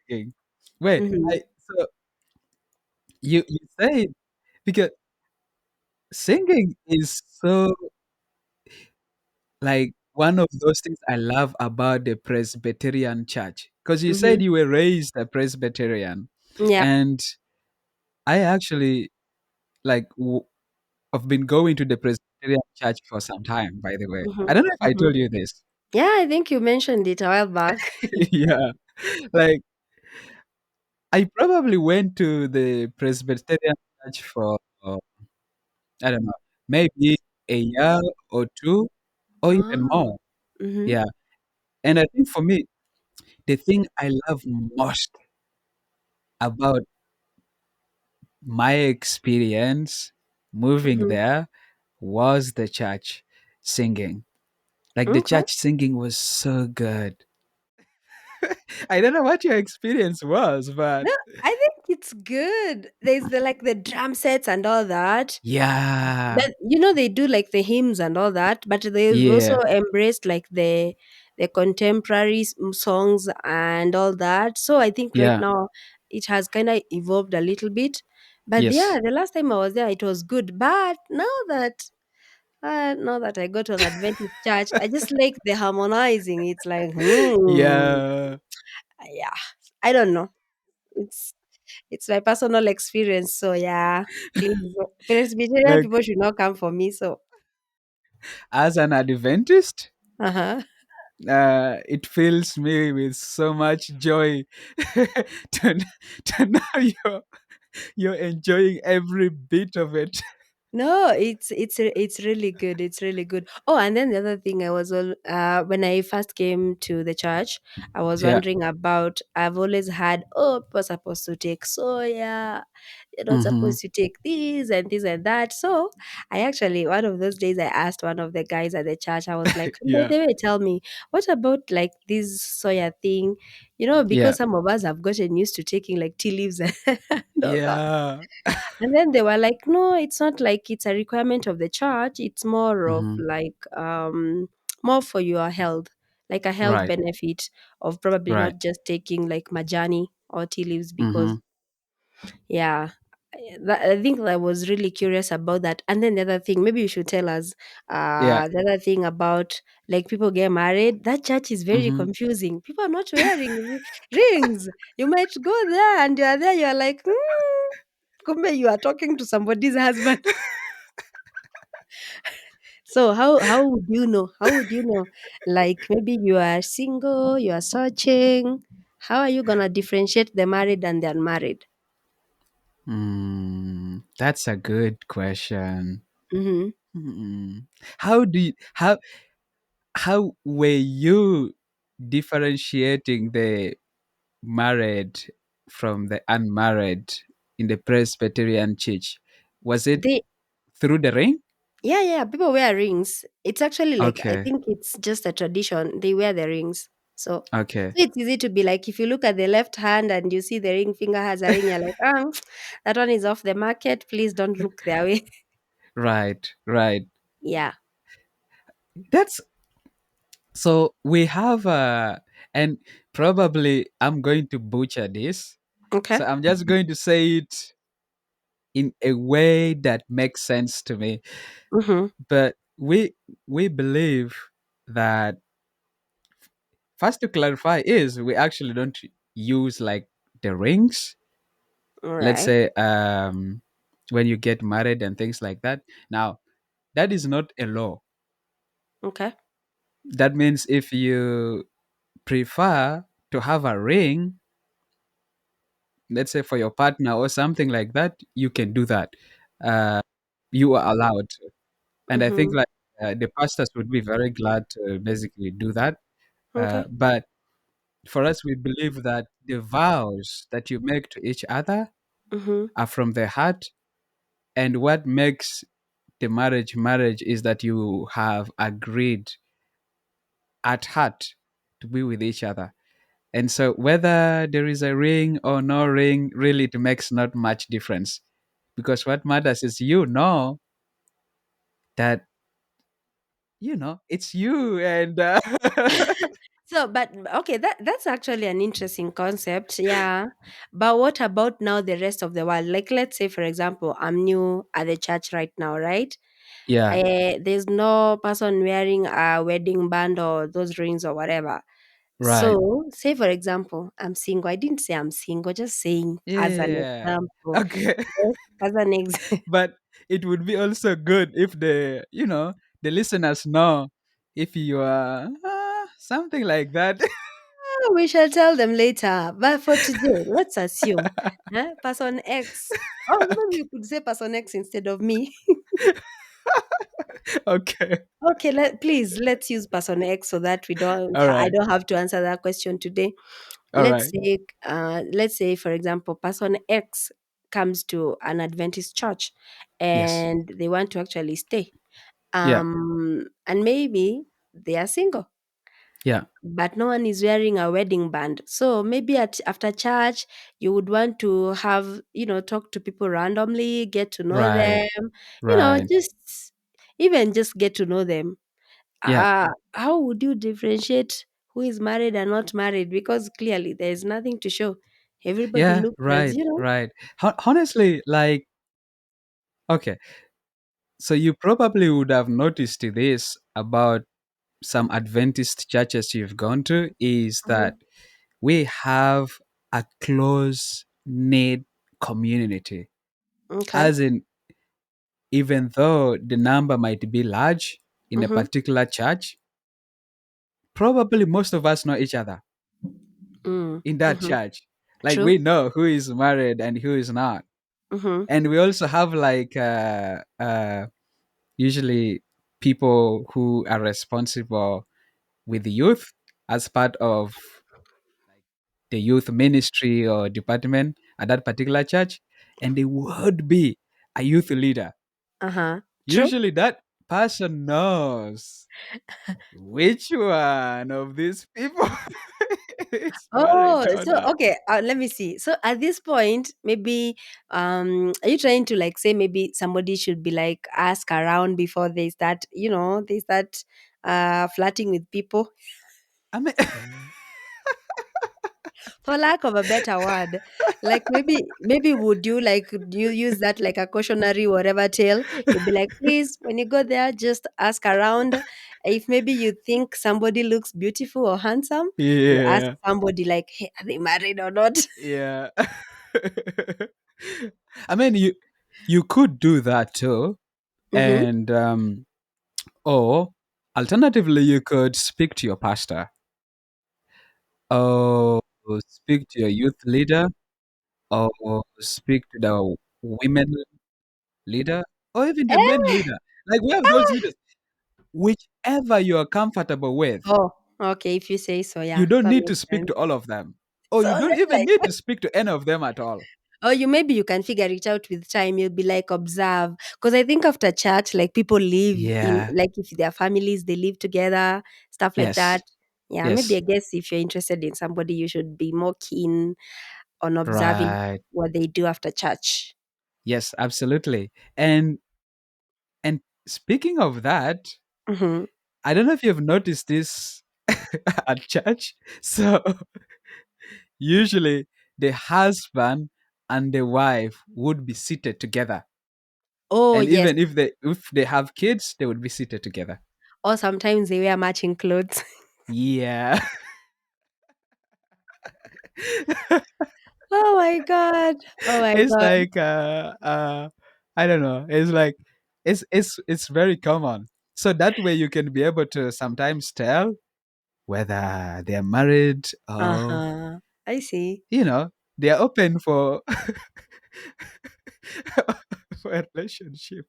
S1: singing. Wait,
S2: Mhm.
S1: I so you say because singing is so like one of those things I love about the Presbyterian church. Because you said
S2: Mhm.
S1: you were raised a Presbyterian,
S2: Yeah.
S1: and I actually like I've been going to the Presbyterian church for some time, by the way. I
S2: Mhm.
S1: don't know if I
S2: Mhm.
S1: told you this.
S2: Yeah, I think you mentioned it a while back.
S1: Yeah. Like I probably went to the Presbyterian church for I don't know, maybe a year or two or even
S2: Oh.
S1: more.
S2: Mhm.
S1: Yeah. And I think for me, the thing I love most about my experience moving
S2: Mhm.
S1: there was the church singing. Like the
S2: Okay.
S1: church singing was so good. I don't know what your experience was, but
S2: No, I think it's good. There's the like the drum sets and all that.
S1: yeah,
S2: But you know they do like the hymns and all that, but they've also
S1: yeah,
S2: embraced like the contemporary songs and all that. So I think right
S1: yeah,
S2: now it has kind of evolved a little bit. But yeah,
S1: yes.
S2: the last time I was there, it was good. But now that I go to an Adventist church, I just like the harmonizing. It's like,
S1: Yeah.
S2: yeah, I don't know. It's it's my personal experience. So yeah, please, Presbyterian
S1: Like
S2: people should not come for me. So
S1: As an Adventist,
S2: Uh-huh.
S1: it fills me with so much joy to, to know you're enjoying every bit of it.
S2: No, it's really good. It's really good. Oh, and then the other thing I was all when I first came to the church, I was
S1: Yeah.
S2: wondering about. I've always had, oh, people are supposed to take soya. You're not
S1: Hmm.
S2: supposed to take this and that. So I actually one of those days I asked one of the guys at the church. I was like, by
S1: Yeah.
S2: the way, tell me what about like this soya thing?
S1: Yeah.
S2: Because some of us have gotten used to taking like tea leaves and all that.
S1: Yeah.
S2: And then they were like, no, it's not like it's a requirement of the church. It's more of
S1: Hmm.
S2: like more for your health, like a health
S1: Right.
S2: benefit of probably
S1: Right.
S2: not just taking like majani or tea leaves
S1: Hmm.
S2: because yeah. I think I was really curious about that. And then the other thing, maybe you should tell us
S1: Yeah.
S2: the other thing about like people get married. That church is very
S1: Hmm.
S2: confusing. People are not wearing rings. You might go there and you are there, you are like, kumbe you are talking to somebody's husband. So how would you know? How would you know? Like maybe you are single, you are searching. How are you gonna differentiate the married and the unmarried?
S1: That's a good question.
S2: Mm-hmm.
S1: Mm. How were you differentiating the married from the unmarried in the Presbyterian church? Was it
S2: They
S1: through the ring?
S2: Yeah, yeah, people wear rings. It's actually like I
S1: Okay.
S2: think it's just a tradition. They wear the rings.
S1: Okay.
S2: So it's easy to be like if you look at the left hand and you see the ring finger has a ring, you're like, that one is off the market. Please don't look their way.
S1: Right. Right.
S2: Yeah.
S1: That's so we have and probably I'm going to butcher this.
S2: Okay.
S1: So I'm just going to say it in a way that makes sense to me.
S2: Mm-hmm.
S1: But we believe that first to clarify is we actually don't use like the rings.
S2: All
S1: Let's
S2: right.
S1: say when you get married and things like that. Now that is not a law.
S2: Okay.
S1: That means if you prefer to have a ring, let's say for your partner or something like that, you can do that. Uh, you are allowed to. And I think
S2: Mm-hmm.
S1: like the pastors would be very glad to basically do that.
S2: Okay.
S1: But for us, we believe that the vows that you make to each other
S2: Mm-hmm.
S1: are from the heart. And what makes the marriage is that you have agreed at heart to be with each other. And so whether there is a ring or no ring, really it makes not much difference. Because what matters is that it's you and
S2: So, but okay, that's actually an interesting concept. Yeah. But what about now the rest of the world? Like, let's say, for example, I'm new at the church right now, right?
S1: yeah,
S2: There's no person wearing a wedding band or those rings or whatever.
S1: right.
S2: So, say for example, I'm single. I didn't say I'm single, just saying as an
S1: Yeah.
S2: example.
S1: Okay.
S2: Yes, as an example.
S1: But it would be also good if the listeners know if you are something like that.
S2: We shall tell them later. But for today, let's assume person X. Oh, maybe you could say person X instead of me.
S1: Okay.
S2: Okay, please let's use person X so that
S1: All
S2: I
S1: right.
S2: don't have to answer that question today.
S1: All right.
S2: Let's say for example person X comes to an Adventist church
S1: Yes.
S2: and they want to actually stay.
S1: Yeah.
S2: And maybe they are single,
S1: Yeah.
S2: but no one is wearing a wedding band. So maybe after church, you would want to have, talk to people randomly, get to know
S1: Right.
S2: them,
S1: Right.
S2: just even just get to know them.
S1: Yeah.
S2: How would you differentiate who is married and not married? Because clearly there is nothing to show. Everybody
S1: Yeah.
S2: looks as,
S1: Right. Right. Honestly, like, okay. So you probably would have noticed this about some Adventist churches you've gone to is that
S2: Mhm.
S1: we have a close knit community.
S2: Okay.
S1: As in, even though the number might be large, in a
S2: Mhm.
S1: particular church, probably most of us know each other
S2: Mm.
S1: in that
S2: Mhm.
S1: church. Like
S2: True.
S1: we know who is married and who is not.
S2: Mhm.
S1: And we also have like usually people who are responsible with the youth as part of the youth ministry or department at that particular church, and they would be a youth leader.
S2: Uh-huh. True.
S1: Usually that person knows which one of these people is
S2: Oh,
S1: married or
S2: so
S1: not.
S2: okay, let me see. So at this point, maybe are you trying to like say maybe somebody should be like ask around before they start, they start flirting with people,
S1: I mean,
S2: for lack of a better word. Like maybe would you like you use that like a cautionary whatever tale? You'd be like, please, when you go there, just ask around. If maybe you think somebody looks beautiful or handsome, you ask
S1: yeah,
S2: somebody like, hey, are they married or not?
S1: yeah. I mean, you could do that too,
S2: Mm-hmm.
S1: and or alternatively, you could speak to your pastor, or speak to your youth leader, or speak to the women leader, or even the men leader. Like we have those leaders, whichever you are comfortable with.
S2: Oh, okay. If you say so,
S1: You
S2: yeah,
S1: don't
S2: that
S1: need to
S2: makes
S1: speak
S2: sense.
S1: to all of them, or
S2: So
S1: you don't
S2: let's
S1: even
S2: like,
S1: need to speak to any of them at all.
S2: or you maybe you can figure it out with time. You'll be like observe, because I think after church, like people live in
S1: Yeah.
S2: like if their families they live together, stuff like
S1: Yes.
S2: that. Yeah, maybe
S1: Yes.
S2: I guess if you're interested in somebody, you should be more keen on observing
S1: Right.
S2: what they do after church.
S1: Yes. Absolutely. And speaking of that,
S2: Mm-hmm.
S1: I don't know if you've noticed this at church. So usually the husband and the wife would be seated together.
S2: Oh
S1: And
S2: yes,
S1: even if they have kids, they would be seated together.
S2: or sometimes they wear matching clothes.
S1: Yeah.
S2: Oh my god! Oh my
S1: It's
S2: god!
S1: like I don't know. It's like it's very common. So that way you can be able to sometimes tell whether they're married
S2: Uh
S1: or
S2: huh. I see.
S1: they're open for for a relationship.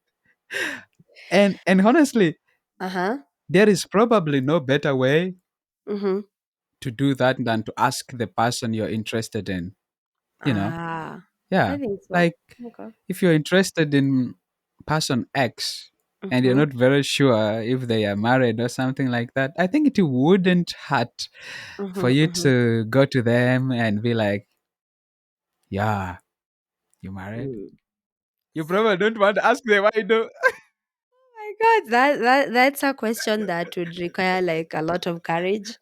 S1: And honestly,
S2: Uh huh.
S1: there is probably no better way
S2: Mm-hmm.
S1: to do that than to ask the person you're interested in, you know.
S2: Ah, I
S1: Yeah.
S2: think so.
S1: Like
S2: Okay.
S1: if you're interested in person X and you're
S2: Mm-hmm.
S1: not very sure if they are married or something like that, I think it wouldn't hurt for
S2: Mm-hmm.
S1: you
S2: Mm-hmm.
S1: to go to them and be like, yeah, you married?
S2: Mm.
S1: You probably don't want to ask them, I do.
S2: My God, that's a question that would require like a lot of courage.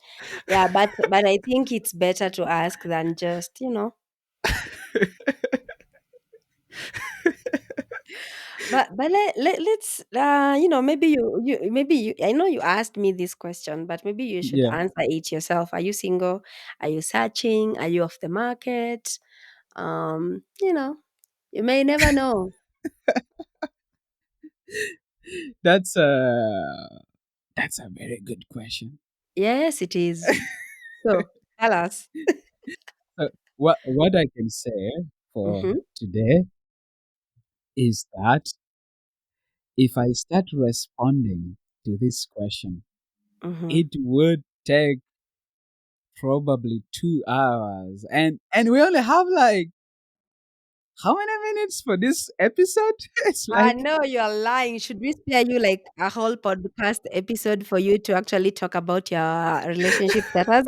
S2: Yeah, but I think it's better to ask than just But let's maybe you maybe you I know you asked me this question, but maybe you should
S1: Yeah,
S2: answer it yourself. Are you single? Are you searching? Are you off the market? You know, you may never know.
S1: that's a that's a very good question.
S2: Yes, it is. So tell us.
S1: What I can say for
S2: Mm-hmm.
S1: today is that if I start responding to this question,
S2: Mm-hmm.
S1: it would take probably 2 hours, and we only have like how many minutes for this episode? It's like
S2: No, you're lying. Should we spare you like a whole podcast episode for you to actually talk about your relationship status?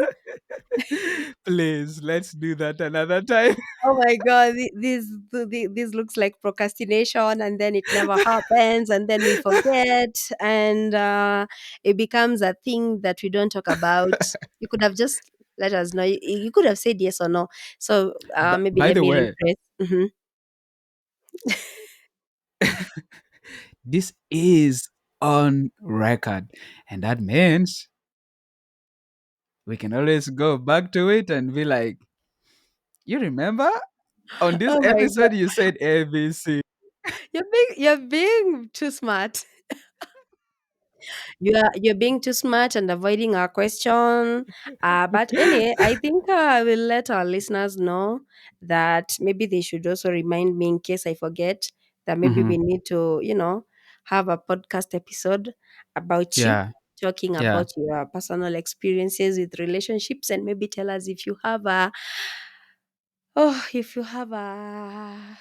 S1: please let's do that another time.
S2: Oh my god, this looks like procrastination, and then it never happens, and then we forget, and it becomes a thing that we don't talk about. You could have just let us know. You could have said yes or no. So
S1: But
S2: maybe
S1: by
S2: let
S1: the
S2: me
S1: way,
S2: rephrase. Mhm.
S1: this is on record, and that means we can always go back to it and be like, you remember on this
S2: Oh my god,
S1: episode you said ABC.
S2: you're being too smart. You're being too smart and avoiding our question. But anyway, I think I will let our listeners know that maybe they should also remind me in case I forget that maybe
S1: Hmm.
S2: we need to, have a podcast episode about you,
S1: Yeah.
S2: talking
S1: Yeah.
S2: about your personal experiences with relationships, and maybe tell us if you have a, oh, if you have a,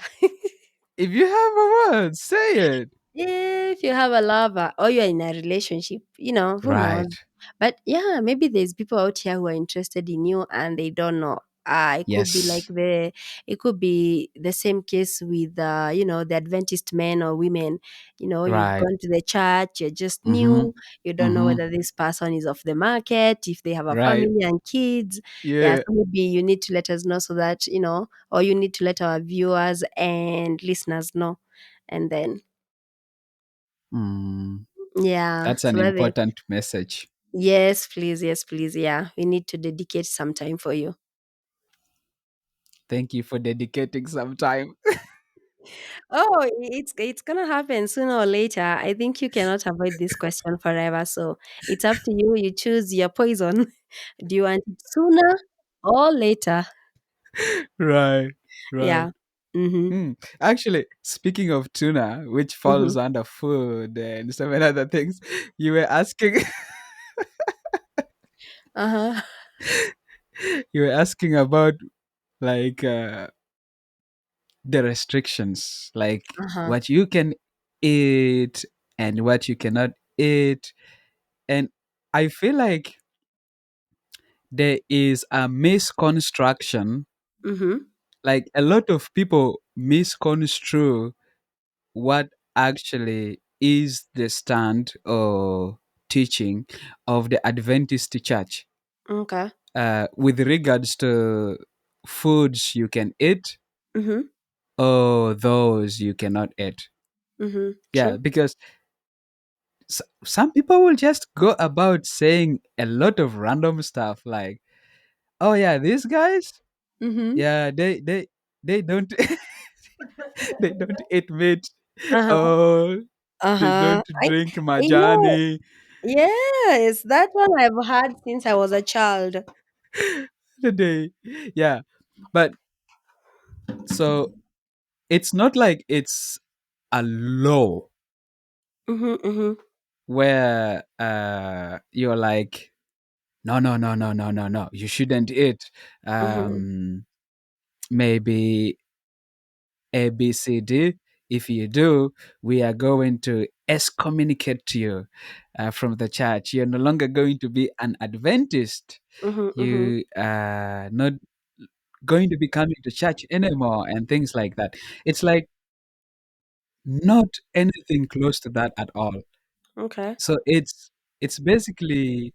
S1: If you have a word, say it.
S2: if you have a lover or you're in a relationship, who knows?
S1: Right.
S2: But yeah, maybe there's people out here who are interested in you and they don't know. It could be like
S1: Yes.
S2: it could be the same case with, the Adventist men or women. You've
S1: Right.
S2: gone to the church, you're just
S1: Mm-hmm.
S2: new, you don't know
S1: Mm-hmm.
S2: whether this person is off the market, if they have a
S1: Right.
S2: family and kids. Yeah,
S1: Yeah.
S2: so maybe you need to let us know so that, or you need to let our viewers and listeners know. And then
S1: Mm,
S2: yeah,
S1: that's an
S2: so that they
S1: important message.
S2: yes, please, yes, please. Yeah, we need to dedicate some time for you.
S1: Thank you for dedicating some time.
S2: Oh, it's gonna happen sooner or later. I think you cannot avoid this question forever. So it's up to you. You choose your poison. Do you want it sooner or later?
S1: Right. Right.
S2: Yeah. Mm-hmm.
S1: Actually, speaking of tuna, which
S2: Mm-hmm.
S1: falls under food and so many other things, you were asking,
S2: Uh-huh.
S1: you were asking about like the restrictions, like
S2: Uh-huh.
S1: what you can eat and what you cannot eat. And I feel like there is a misconstruction,
S2: Mm-hmm.
S1: like a lot of people misconstrue what actually is the stand or teaching of the Adventist church
S2: Okay.
S1: with regards to foods you can eat
S2: Mm-hmm.
S1: or those you cannot eat.
S2: Mm-hmm.
S1: Yeah,
S2: True.
S1: because some people will just go about saying a lot of random stuff like, "Oh yeah, these guys,
S2: Mm-hmm.
S1: yeah, they don't they don't eat meat.
S2: Uh-huh.
S1: Oh, they
S2: Uh-huh.
S1: don't drink
S2: I know.
S1: majani."
S2: Yes, that one I've had since I was a child.
S1: The day, yeah, but so it's not like it's a law
S2: Mm-hmm. Mm-hmm.
S1: where you're like, no, no, no, no, no, no, no, you shouldn't eat
S2: Mm-hmm.
S1: maybe A, B, C, D. If you do, we are going to excommunicate you from the church. You're no longer going to be an Adventist.
S2: Mm-hmm. Mm-hmm.
S1: You are not going to be coming to church anymore, and things like that. It's like not anything close to that at all.
S2: Okay.
S1: So it's basically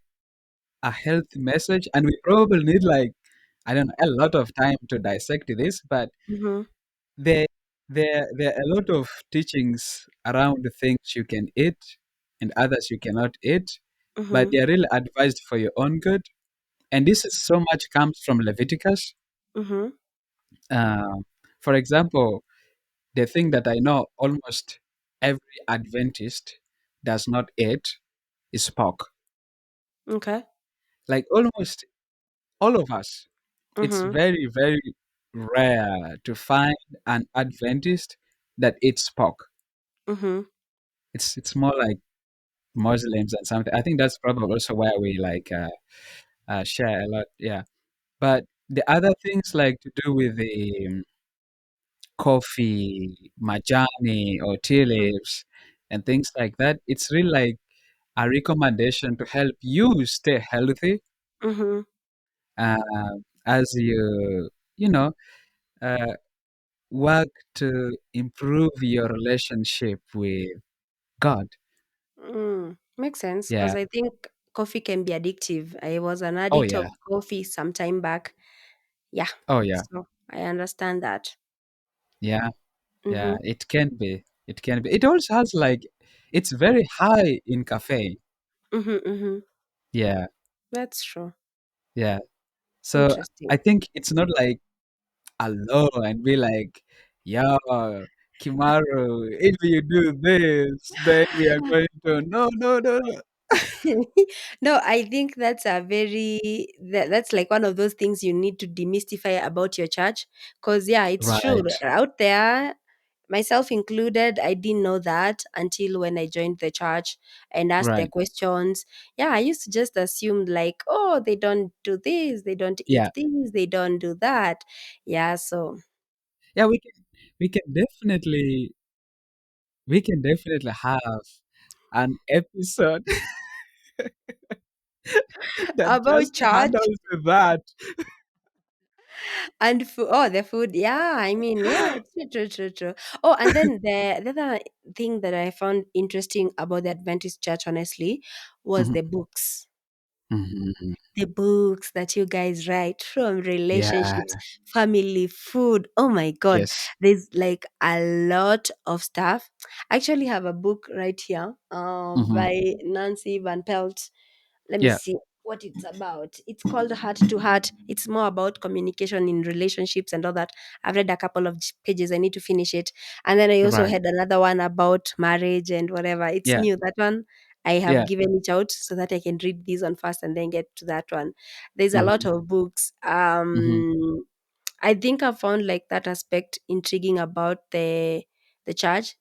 S1: a healthy message, and we probably need like, I don't know, a lot of time to dissect this, but
S2: Mhm,
S1: there there are a lot of teachings around the things you can eat and others you cannot eat, but
S2: mhm,
S1: they are really advised for your own good. And this is so much comes from Leviticus.
S2: mhm,
S1: Uh, for example, the thing that I know almost every Adventist does not eat is pork.
S2: okay,
S1: Like almost all of us, it's
S2: mhm,
S1: very, very rare to find an Adventist that eats pork.
S2: mhm,
S1: It's more like Muslims and something. I think that's probably also why we like share a lot. Yeah, but the other things like to do with the coffee, majani, or tea
S2: mhm,
S1: leaves, and things like that, it's really like a recommendation to help you stay healthy
S2: mhm.
S1: as you know uh, work to improve your relationship with God.
S2: Makes sense because
S1: Yeah.
S2: I think coffee can be addictive. I was an
S1: Oh
S2: addict of
S1: yeah.
S2: coffee some time back. Yeah,
S1: Oh yeah.
S2: so I understand that.
S1: Yeah. Yeah.
S2: Mhm,
S1: It can be. It can be. It also has like, it's very high in caffeine.
S2: mhm, mhm.
S1: Yeah.
S2: That's true.
S1: Yeah. So
S2: Interesting.
S1: I think it's not like a law and be like, yeah. Kimaru, if you do this, then we are going to no, no, no, no.
S2: No, I think that's a that's like one of those things you need to demystify about your church. Cause yeah, it's true.
S1: Right.
S2: Out there, myself included, I didn't know that until when I joined the church and asked their
S1: Right.
S2: questions. Yeah, I used to just assume like, oh, they don't do this, they don't eat
S1: Yeah.
S2: this, they don't do that. Yeah, so
S1: Yeah, we can definitely we can definitely have an episode that
S2: about
S1: just
S2: church
S1: handles that.
S2: and food. Oh, the food. Yeah, I mean, yeah, true, true, true, true. Oh, and then the other thing that I found interesting about the Adventist church, honestly, was
S1: Mhm.
S2: the books.
S1: Mhm.
S2: The books that you guys write from
S1: Yeah.
S2: relationships, family, food. Oh my God.
S1: Yes.
S2: There's like a lot of stuff. I actually have a book right here
S1: Mhm.
S2: by Nancy Van Pelt. Let me
S1: Yeah.
S2: see what it's about. It's called Heart to Heart. It's more about communication in relationships and all that. I've read a couple of pages. I need to finish it. And then I also
S1: Right.
S2: had another one about marriage and whatever. It's
S1: Yeah.
S2: new. That one I have
S1: Yeah.
S2: given it out so that I can read this one first and then get to that one. There's a lot
S1: Mhm.
S2: of books.
S1: Mhm.
S2: I think I found like that aspect intriguing about the church.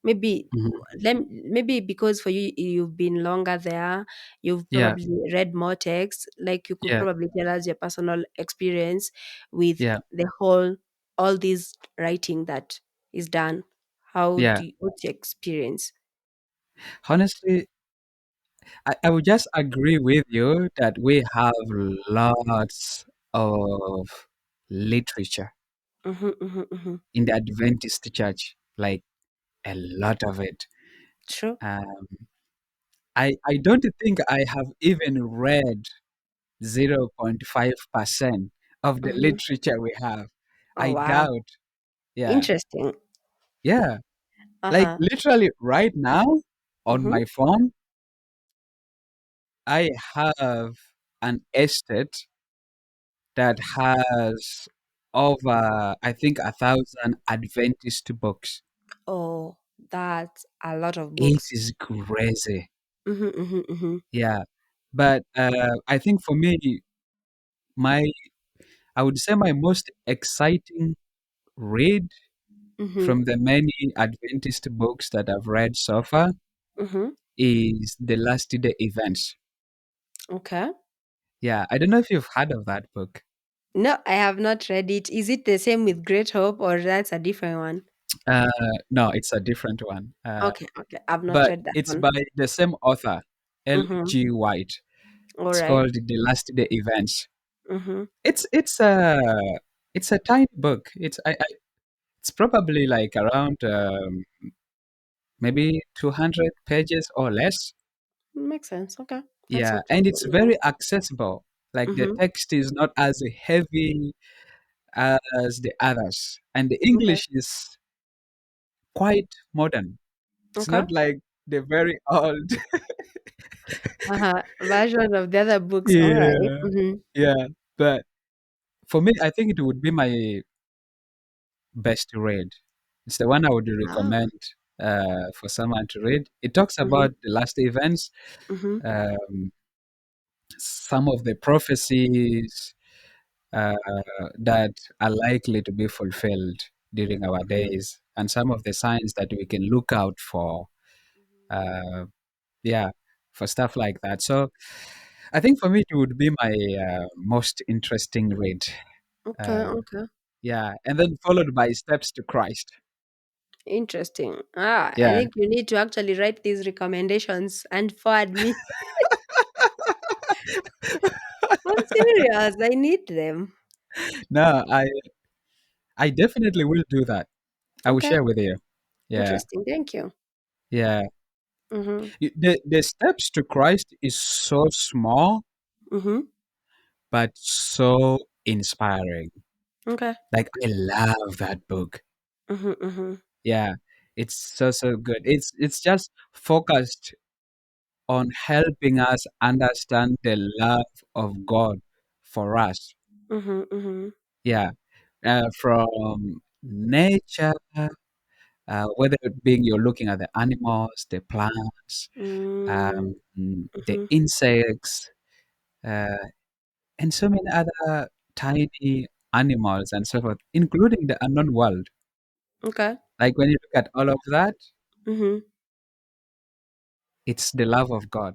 S1: Mhm.
S2: Maybe because for you you've been longer there, you've
S1: Yeah.
S2: probably read more text. Like you could
S1: Yeah.
S2: probably tell us your personal experience with
S1: Yeah.
S2: the whole all this writing that is done.
S1: Yeah.
S2: What's your experience?
S1: Honestly, I would just agree with you that we have lots of literature
S2: Mm-hmm, mm-hmm, mm-hmm.
S1: in the Adventist church, like a lot of it.
S2: True.
S1: Um, I don't think I have even read 0.5% of the
S2: Mm-hmm.
S1: literature we have.
S2: Oh
S1: I
S2: wow.
S1: doubt. Yeah.
S2: Interesting.
S1: Yeah. Like
S2: Uh-huh.
S1: literally right now on
S2: Mm-hmm.
S1: my phone, I have an estate that has over, I think, 1,000 Adventist books.
S2: Oh, that's a lot of
S1: It
S2: books.
S1: is crazy.
S2: Mhm, mhm, mhm,
S1: Yeah. But I think for me, my I would say my most exciting read
S2: mhm,
S1: from the many Adventist books that I've read so far
S2: mhm.
S1: is The Last Day Events.
S2: Okay.
S1: Yeah, I don't know if you've heard of that book.
S2: No, I have not read it. Is it the same with Great Hope or that's a different one?
S1: Uh, no, it's a different one.
S2: Okay, okay. I've not
S1: But
S2: read that
S1: it's
S2: one.
S1: by the same author,
S2: Mhm.
S1: L.G. White.
S2: All
S1: It's
S2: right.
S1: called The Last Day Events.
S2: Mhm.
S1: It's it's a tiny book. It's probably like around maybe 200 pages or less.
S2: Makes sense. Okay. That's
S1: Yeah,
S2: actually
S1: and it's
S2: really nice.
S1: very accessible. Like the
S2: Mhm.
S1: text is not as heavy as the others, and the
S2: Okay.
S1: English is quite modern. It's
S2: Okay.
S1: not like the very old.
S2: Uh-huh. Version of the other books. All right.
S1: Yeah,
S2: Mhm.
S1: yeah. But for me, I think it would be my best read. It's the one I would
S2: Ah.
S1: recommend for someone to read. It talks
S2: Mhm.
S1: about the last events,
S2: Mhm.
S1: um, some of the prophecies uh, that are likely to be fulfilled during our days, and some of the signs that we can look out for. Uh, yeah, for stuff like that. So I think for me, it would be my most interesting read.
S2: Okay,
S1: Uh,
S2: okay.
S1: yeah, and then followed by Steps to Christ.
S2: Interesting. Ah, I
S1: Yeah.
S2: think you need to actually write these recommendations and forward me. I'm serious. I need them.
S1: No, I definitely will do that. I will
S2: Okay.
S1: share with you. Yeah,
S2: Interesting. Thank you.
S1: yeah.
S2: Mhm.
S1: The steps to Christ is so small,
S2: Mhm.
S1: but so inspiring.
S2: Okay.
S1: Like I love that book.
S2: Mhm. Mhm.
S1: Yeah, it's so good. It's just focused on helping us understand the love of God for us.
S2: Mhm. Mhm.
S1: Yeah, from nature whether it being you're looking at the animals, the plants,
S2: Mm,
S1: the
S2: mhm.
S1: insects, uh, and so many other tiny animals and so forth, including the unknown world.
S2: Okay.
S1: Like when you look at all of that,
S2: Mhm.
S1: it's the love of God.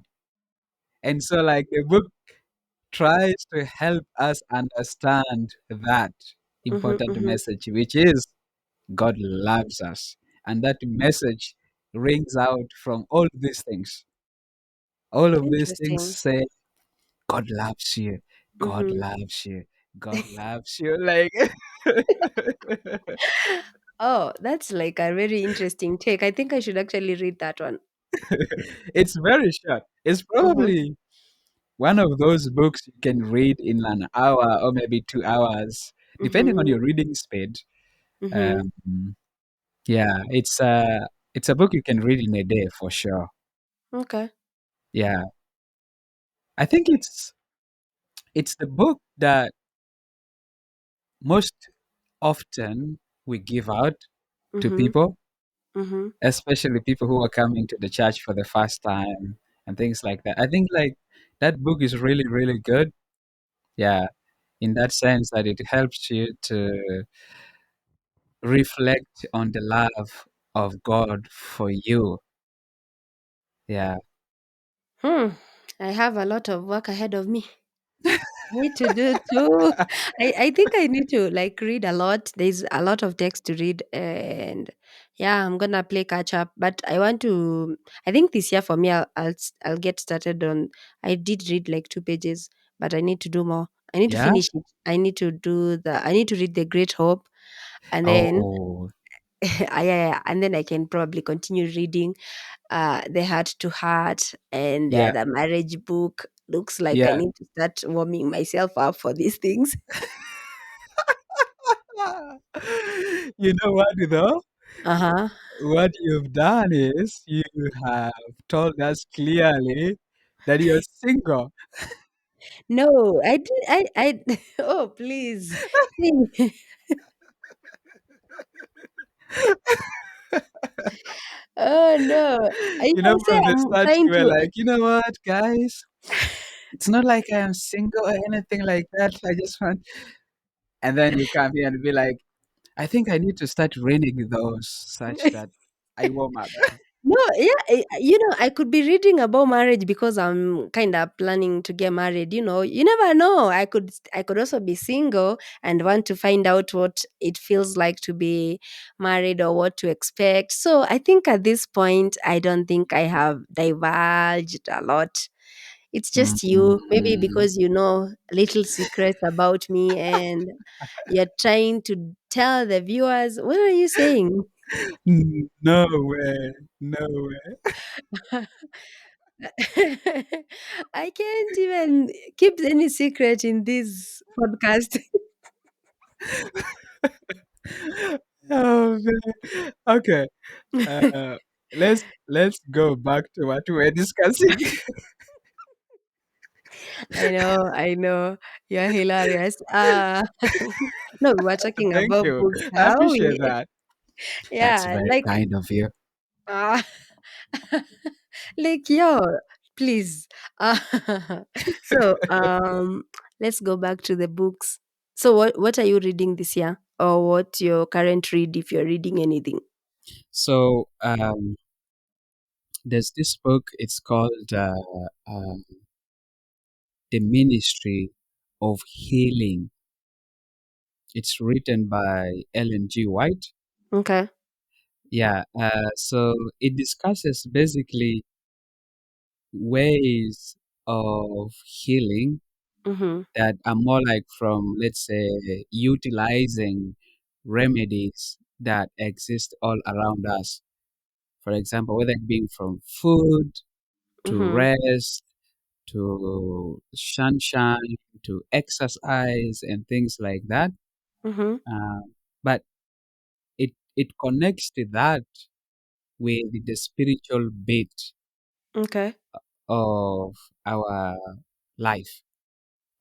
S1: And so, like, the book tries to help us understand that
S2: Mhm,
S1: important
S2: mhm.
S1: message, which is God loves us. And that message rings out from all these things. All of these things
S2: Interesting.
S1: say, God loves you. God
S2: Mhm.
S1: loves you. God loves you. Like,
S2: Oh, that's like a very interesting take. I think I should actually read that one.
S1: it's very short. It's
S2: Mhm.
S1: probably one of those books you can read in an hour or maybe 2 hours, depending on
S2: Mhm.
S1: your reading speed.
S2: Mhm.
S1: Um, yeah, it's a book you can read in a day for sure.
S2: Okay.
S1: Yeah, I think it's the book that most often we give out to
S2: Mhm.
S1: people,
S2: Mhm.
S1: especially people who are coming to the church for the first time and things like that. I think like that book is really really good. Yeah, in that sense that it helps you to reflect on the love of God for you. Yeah.
S2: Hmm. I have a lot of work ahead of me. Need to do too. I think I need to like read a lot. There's a lot of text to read, and yeah, I'm gonna play catch up. But I want to. I think this year for me, I'll get started on. I did read like 2 pages, but I need to do more. I need to
S1: Yeah.
S2: finish it. I need to do the. I need to read the Great Hope, and then
S1: Oh,
S2: yeah, and then I can probably continue reading the Heart to Heart and
S1: yeah,
S2: the marriage book. Looks like I
S1: yeah.
S2: need to start warming myself up for these things.
S1: You know what, though?
S2: Uh-huh.
S1: What you've done is you have told us clearly that you're single.
S2: No, I did I oh please. Please. Oh no. I
S1: You know,
S2: can say
S1: from the
S2: I'm
S1: start,
S2: trying
S1: you were
S2: to
S1: like, you know what, guys? It's not like I am single or anything like that. I just want. And then you come here and be like, I think I need to start reading those such that I warm up.
S2: No, yeah, I could be reading about marriage because I'm kind of planning to get married. You never know. I could also be single and want to find out what it feels like to be married or what to expect. So I think at this point, I don't think I have divulged a lot. It's just you, maybe
S1: Mm,
S2: because you know little secrets about me and you're trying to tell the viewers. What are you saying?
S1: no way. No way.
S2: I can't even keep any secret in this podcast.
S1: Oh, man. Okay. Uh, let's go back to what we were discussing.
S2: I know. You're hilarious. No, we were talking
S1: Thank
S2: about
S1: you.
S2: books.
S1: I
S2: How
S1: appreciate
S2: we,
S1: that. That's
S2: yeah,
S1: very
S2: like,
S1: kind of you.
S2: uh, like, yo, please. Uh, so, let's go back to the books. So, what are you reading this year, or what your current read if you're reading anything?
S1: So, there's this book. It's called "The Ministry of Healing." It's written by Ellen G. White.
S2: Okay.
S1: Yeah. So it discusses basically ways of healing
S2: Mm-hmm.
S1: that are more like from, let's say, utilizing remedies that exist all around us. For example, whether it being from food to
S2: Mm-hmm.
S1: rest to sunshine to exercise and things like that.
S2: Mm-hmm.
S1: But it connects to that with the spiritual bit
S2: Okay.
S1: of our life,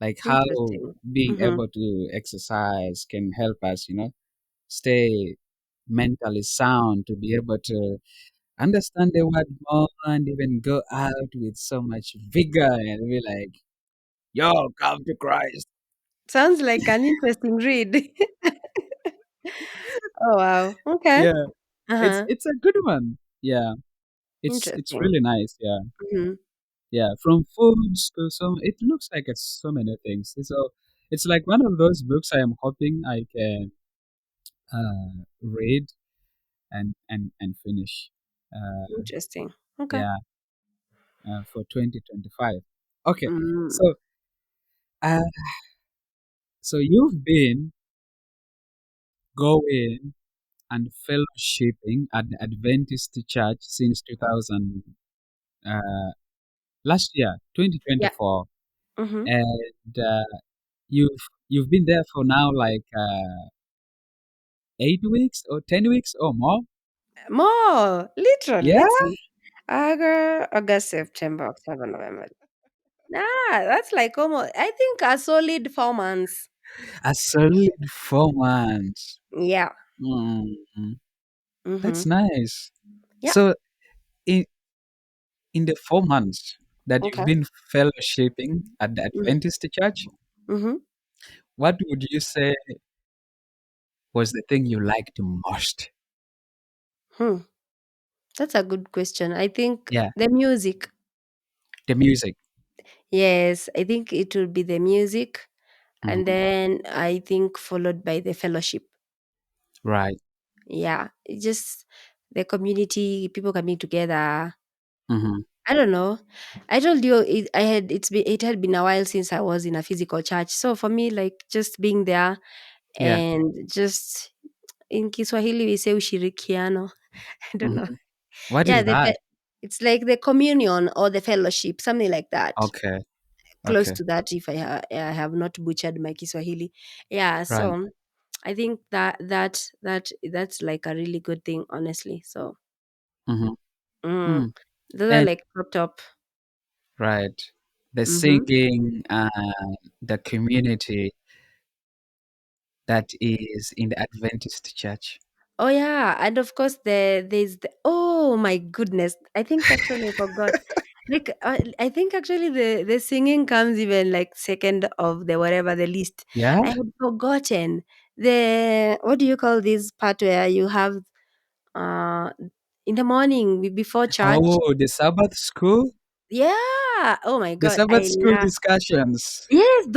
S1: like how
S2: Interesting.
S1: being
S2: Mhm.
S1: able to exercise can help us, stay. mentally sound to be able to understand the word more and even go out with so much vigor and be like, yo, come to Christ.
S2: Sounds like an interesting read. Oh, wow. Okay.
S1: Yeah,
S2: Uh-huh.
S1: it's a good one. Yeah, it's
S2: Interesting.
S1: really nice. Yeah,
S2: Mhm.
S1: yeah. From foods to some, it looks like it's so many things. So it's like one of those books I am hoping I can read and finish. Uh,
S2: Interesting. Okay.
S1: yeah, for 2025. Okay,
S2: Mm.
S1: so uh, so you've been going and fellowshipping at the Adventist Church since 2000, uh, last year,
S2: Yeah.
S1: 2024,
S2: Mhm.
S1: and you've been there for now like 8 weeks or 10 weeks or more.
S2: More. Literally.
S1: Yeah,
S2: Let's see. August, September, October, November. That's like almost, I think, a solid 4 months.
S1: a solid 4 months.
S2: Yeah.
S1: Mm,
S2: Mm-hmm.
S1: that's nice.
S2: Yeah.
S1: So in in the 4 months that you've
S2: Okay.
S1: been fellowshipping at the Adventist Church,
S2: Mm-hmm.
S1: what would you say was the thing you liked most?
S2: Hmm. That's a good question. I think
S1: Yeah,
S2: the music.
S1: the music.
S2: Yes, I think it will be the music. And
S1: Mhm.
S2: then I think followed by the fellowship.
S1: Right.
S2: Yeah. It's just the community, people coming together.
S1: Mhm.
S2: I don't know. I told you it had been a while since I was in a physical church. So for me, like just being there
S1: Yeah.
S2: and just in Kiswahili we say ushirikiano. I don't know.
S1: Mhm. What
S2: Yeah,
S1: is that?
S2: it's like the communion or the fellowship, something like that.
S1: Okay.
S2: Close
S1: Okay.
S2: to that, if I have not butchered my Kiswahili. Yeah,
S1: Right.
S2: so I think that's like a really good thing, honestly. So
S1: Mhm.
S2: mm,
S1: Mm.
S2: those are
S1: And
S2: like top.
S1: right. The
S2: Mm-hmm.
S1: singing and the community that is in the Adventist church.
S2: Oh yeah, and of course there's oh my goodness, I think actually I forgot. Like I think actually the singing comes even like second of the whatever the list.
S1: Yeah?
S2: I had forgotten the what do you call this part where you have uh in the morning before church.
S1: Oh, the Sabbath school?
S2: Yeah. Oh my
S1: The
S2: god,
S1: Sabbath
S2: I
S1: school
S2: love.
S1: discussions.
S2: Yes,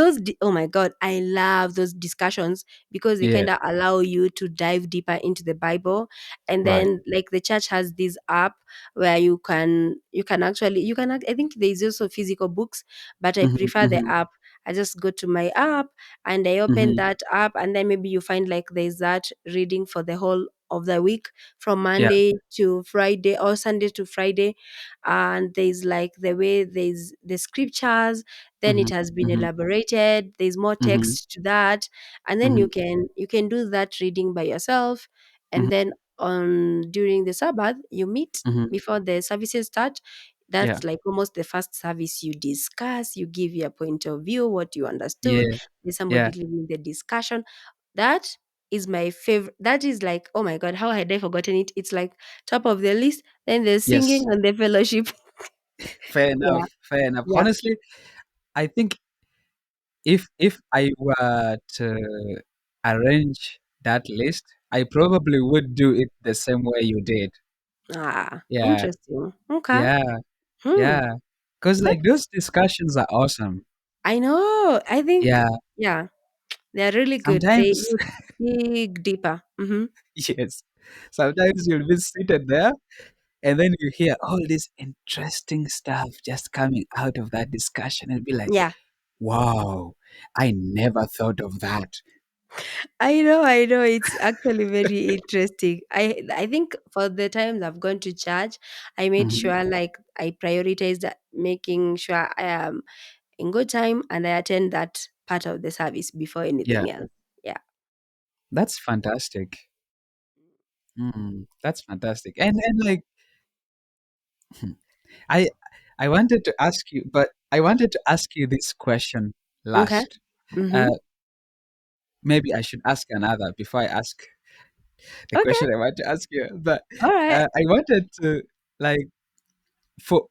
S2: oh my god, I love those discussions because they
S1: Yeah.
S2: kind of allow you to dive deeper into the Bible. And
S1: Right.
S2: then like the church has this app where you can actually I think there's also physical books, but I
S1: Mhm.
S2: prefer the
S1: Mhm.
S2: app. I just go to my app and I open
S1: Mhm.
S2: that app, and then maybe you find like there's that reading for the whole of the week from
S1: Yeah.
S2: Monday to Friday or Sunday to Friday. And there's like the way there's the scriptures, then it
S1: Mhm.
S2: has been
S1: Mhm.
S2: elaborated, there's more
S1: Mhm.
S2: text to that, and then
S1: Mhm.
S2: you can do that reading by yourself.
S1: Mhm.
S2: And then on during the Sabbath you meet
S1: Mhm.
S2: before the services start.
S1: Yeah.
S2: That's like almost the first service. You discuss, you give your point of view, what you understood.
S1: Yeah.
S2: There's
S1: Yeah.
S2: somebody leading the discussion. That is my favorite. That is like, oh my god, how had I forgotten it? It's like top of the list. Then there's singing
S1: Yes.
S2: and the fellowship.
S1: Fair enough.
S2: Yeah,
S1: Fair enough.
S2: yeah.
S1: Honestly, I think if I were to arrange that list, I probably would do it the same way you did. Yeah.
S2: Interesting. Okay.
S1: Yeah.
S2: Hmm.
S1: Yeah. Because
S2: That
S1: like those discussions are awesome.
S2: I know. I think,
S1: Yeah.
S2: yeah, they're really good. They
S1: Sometimes,
S2: you dig deeper. Mhm.
S1: yes. Sometimes you'll be seated there and then you hear all this interesting stuff just coming out of that discussion and be like,
S2: Yeah.
S1: wow, I never thought of that.
S2: I know. It's actually very interesting. I think for the times I've gone to church, I made
S1: Mhm.
S2: sure like I prioritized that, making sure I am in good time and I attend that part of the service before
S1: Yeah,
S2: anything else. Yeah.
S1: that's fantastic. That's fantastic. And like, I I wanted to ask you, but I wanted to ask you this question
S2: Okay.
S1: last.
S2: Mm-hmm.
S1: Uh, maybe I should ask another before I ask. the
S2: Okay.
S1: question I want to ask you. But
S2: All right.
S1: I wanted to, like, for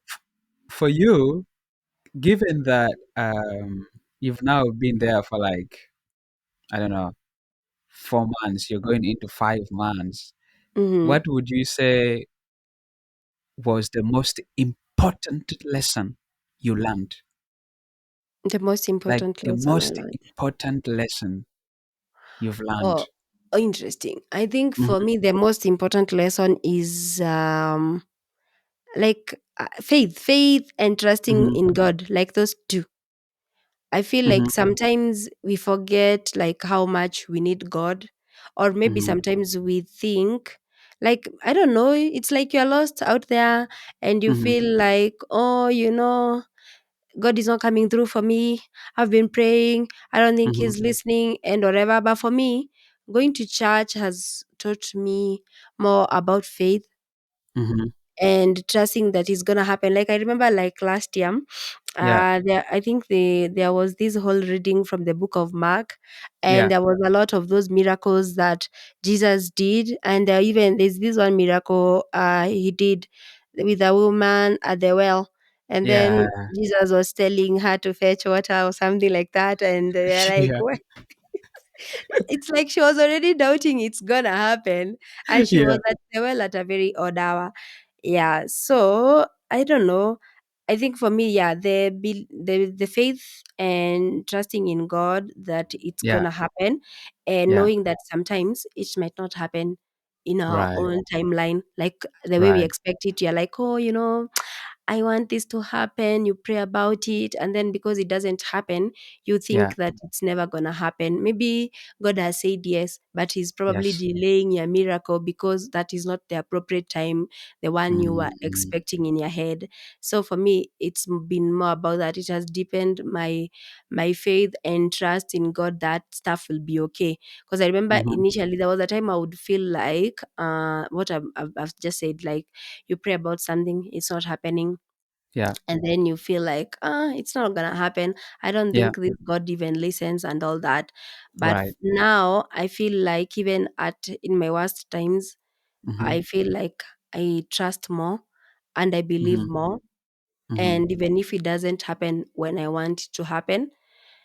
S1: for you, given that you've now been there for like, I don't know, 4 months, you're going into 5 months.
S2: Mm-hmm.
S1: What would you say was the most important lesson you learned?
S2: The most
S1: Like
S2: important
S1: the
S2: lesson I
S1: most
S2: learned.
S1: important lesson you've learned?
S2: Oh, interesting. I think for
S1: Mhm,
S2: me, the most important lesson is like faith and trusting
S1: mhm,
S2: in God, like those two. I feel like
S1: mhm,
S2: sometimes we forget like how much we need God, or maybe
S1: mhm,
S2: sometimes we think like I don't know, it's like you're lost out there and you
S1: mhm,
S2: feel like, oh, God is not coming through for me. I've been praying. I don't think
S1: mhm,
S2: He's listening and whatever. But for me, going to church has taught me more about faith
S1: mhm.
S2: and trusting that it's gonna happen. Like I remember, like last year,
S1: Yeah,
S2: I think there was this whole reading from the book of Mark, and
S1: yeah.
S2: there was a lot of those miracles that Jesus did, and even there's this one miracle he did with a woman at the well, and then
S1: Yeah.
S2: Jesus was telling her to fetch water or something like that, and they're like,
S1: Yeah.
S2: it's like she was already doubting it's gonna happen, and she
S1: Yeah.
S2: was at the well at a very odd hour. Yeah, so I don't know. I think for me, yeah, the faith and trusting in God that it's
S1: Yeah.
S2: gonna happen, and
S1: Yeah.
S2: knowing that sometimes it might not happen in our
S1: Right.
S2: own timeline, like the way we
S1: Right.
S2: expect it. You're like, oh, I want this to happen. You pray about it, and then because it doesn't happen, you
S1: Yeah.
S2: think that it's never gonna happen. Maybe God has said yes, but He's probably
S1: Yes.
S2: delaying your miracle because that is not the appropriate time, the one you were
S1: Mm,
S2: expecting in your head. So for me, it's been more about that. It has deepened my faith and trust in God that stuff will be okay. Because I remember
S1: mhm.
S2: initially there was a time I would feel like what I've just said, like you pray about something, it's not happening,
S1: Yeah.
S2: and then you feel like it's not gonna happen. I don't
S1: Yeah.
S2: think this God even listens and all that. But
S1: Right.
S2: now I feel like even at in my worst times,
S1: Mhm,
S2: I feel like I trust more and I believe
S1: mhm,
S2: more,
S1: mhm,
S2: and even if it doesn't happen when I want it to happen,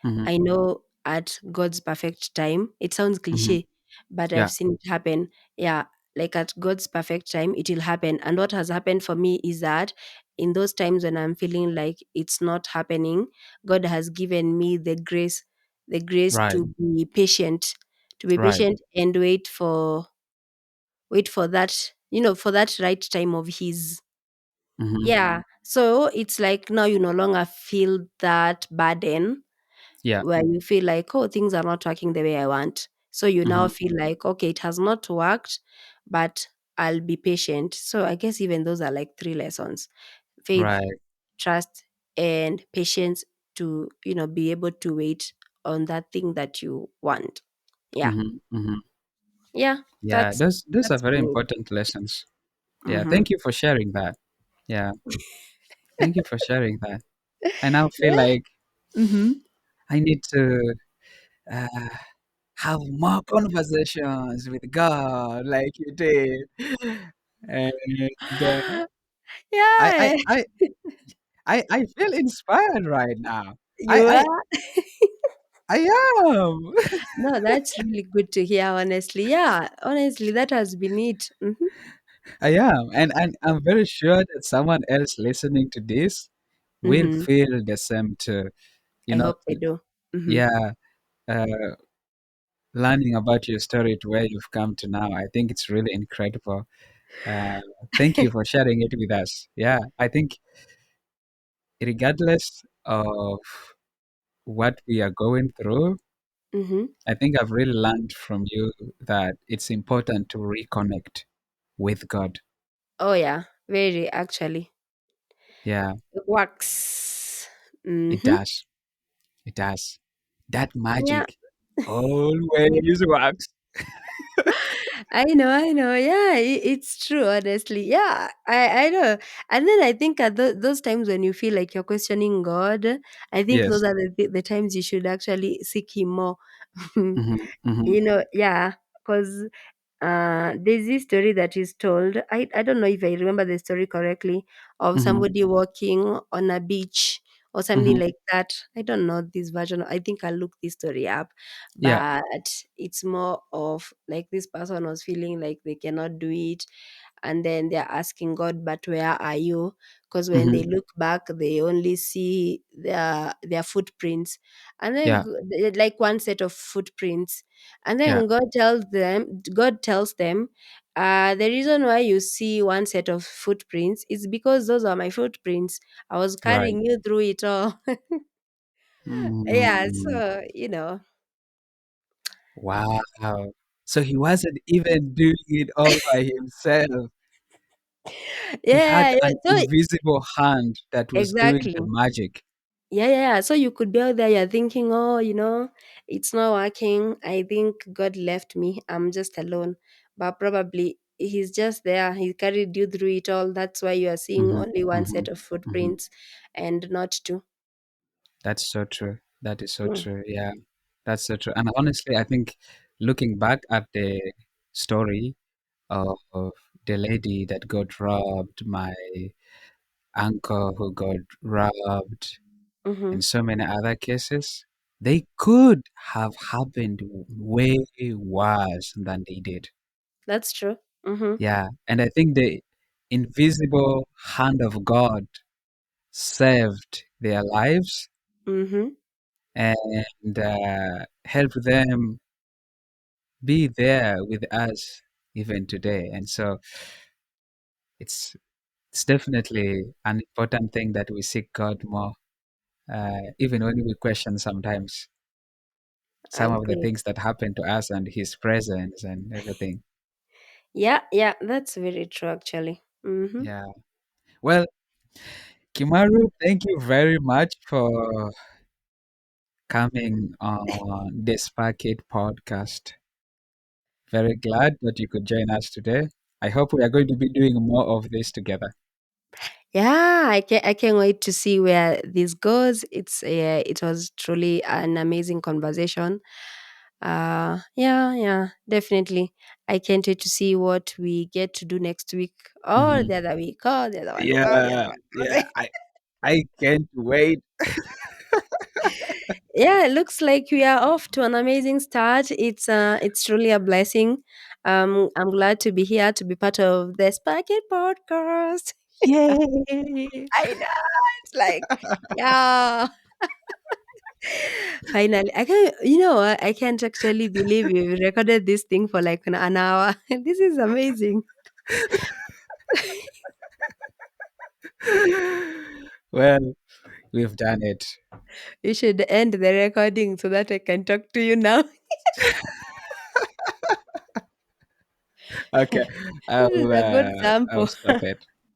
S1: mhm,
S2: I know at God's perfect time. It sounds
S1: mhm.
S2: cliche, but I've
S1: Yeah.
S2: seen it happen. Yeah, like at God's perfect time, it will happen. And what has happened for me is that in those times when I'm feeling like it's not happening, God has given me the grace
S1: Right.
S2: to be
S1: Right.
S2: patient and wait for that, for that right time of His.
S1: Mhm.
S2: Yeah. So it's like now you no longer feel that burden
S1: Yeah.
S2: where you feel like, oh, things are not working the way I want. So you now
S1: Mhm.
S2: feel like, okay, it has not worked, but I'll be patient. So I guess even those are like three lessons: faith,
S1: Right.
S2: trust, and patience to, be able to wait on that thing that you want. Yeah.
S1: Mhm. Mhm.
S2: Yeah.
S1: Yeah.
S2: That's
S1: Those are
S2: that's
S1: very
S2: me.
S1: important lessons. Yeah.
S2: Mm-hmm.
S1: Thank you for sharing that. Yeah. Thank you for sharing that. I now feel
S2: Yeah.
S1: like
S2: Mm-hmm.
S1: I need to uh, have more conversations with God like you did. And I, I,
S2: Yeah.
S1: I, I feel inspired right now. I,
S2: You
S1: I,
S2: are.
S1: I am.
S2: No, that's really good to hear, honestly. Yeah, honestly, that has been it. Mhm.
S1: I am. And I'm very sure that someone else listening to this will
S2: Mhm.
S1: feel the same too. You
S2: I
S1: know,
S2: hope they do. Mhm.
S1: yeah, uh, learning about your story to where you've come to now, I think it's really incredible. Uh, Thank you for sharing it with us. Yeah, I think regardless of what we are going through,
S2: Mhm.
S1: I think I've really learned from you that it's important to reconnect with God.
S2: Oh yeah, very actually.
S1: Yeah,
S2: It works.
S1: it
S2: Mhm.
S1: does. It does. That
S2: Yeah.
S1: magic always works.
S2: I know. Yeah, it's true. Honestly, yeah, I know. And then I think at those times when you feel like you're questioning God, I think those
S1: Yes.
S2: are the times you should actually seek Him more.
S1: Hmm. Hmm.
S2: Yeah, because There's this story that is told. I don't know if I remember the story correctly, of
S1: Mm-hmm.
S2: somebody walking on a beach or something
S1: Mm-hmm.
S2: like that. I don't know this version. I think I'll look this story up.
S1: Yeah.
S2: But it's more of like this person was feeling like they cannot do it, and then they're asking God, but where are you? Because when they
S1: Mm-hmm.
S2: look back, they only see their footprints, and then
S1: Yeah.
S2: like one set of footprints, and
S1: Yeah.
S2: then God tells them, the reason why you see one set of footprints is because those are my footprints. I was
S1: Right.
S2: carrying you through it all. Yeah,
S1: Mm.
S2: so.
S1: Wow. So he wasn't even doing it all by himself. He had
S2: Yeah, yeah.
S1: an
S2: So
S1: invisible hand that was doing
S2: exactly.
S1: the magic.
S2: Yeah, yeah, yeah. So you could be out there, you're thinking, oh, it's not working. I think God left me. I'm just alone. But probably He's just there. He carried you through it all. That's why you are seeing
S1: Mhm,
S2: only one
S1: mhm,
S2: set of
S1: mhm.
S2: footprints and not two.
S1: That's so true. That is so
S2: Mm.
S1: true. Yeah, that's so true. And honestly, I think looking back at the story of the lady that got robbed, my uncle who got robbed,
S2: Mm-hmm.
S1: and so many other cases, they could have happened way worse than they did.
S2: That's true. Mm-hmm.
S1: Yeah, and I think the invisible hand of God saved their lives
S2: Mm-hmm.
S1: and help them be there with us even today. And so it's it's definitely an important thing that we seek God more, even when we question sometimes some of the
S2: Agreed.
S1: things that happen to us and His presence and everything.
S2: Yeah, yeah, that's very true actually. Mm-hmm.
S1: Yeah. Well, Kimaru, thank you very much for coming on this Packet podcast. Very glad that you could join us today. I hope we are going to be doing more of this together.
S2: Yeah, I can't wait to see where this goes. It was truly an amazing conversation. Yeah, yeah, definitely. I can't wait to see what we get to do next week or
S1: Mhm.
S2: the other week or the other one or the other
S1: Yeah,
S2: one.
S1: yeah. I can't wait.
S2: Yeah, it looks like we are off to an amazing start. It's truly a blessing. I'm glad to be here to be part of the Sparky podcast.
S1: Yay!
S2: I know, it's like, yeah. Finally, I can. You know what? I can't actually believe we recorded this thing for like an hour. This is amazing.
S1: Well, we've done it.
S2: You should end the recording so that I can talk to you now.
S1: Okay,
S2: This is a good
S1: I'll
S2: sample.
S1: stop it.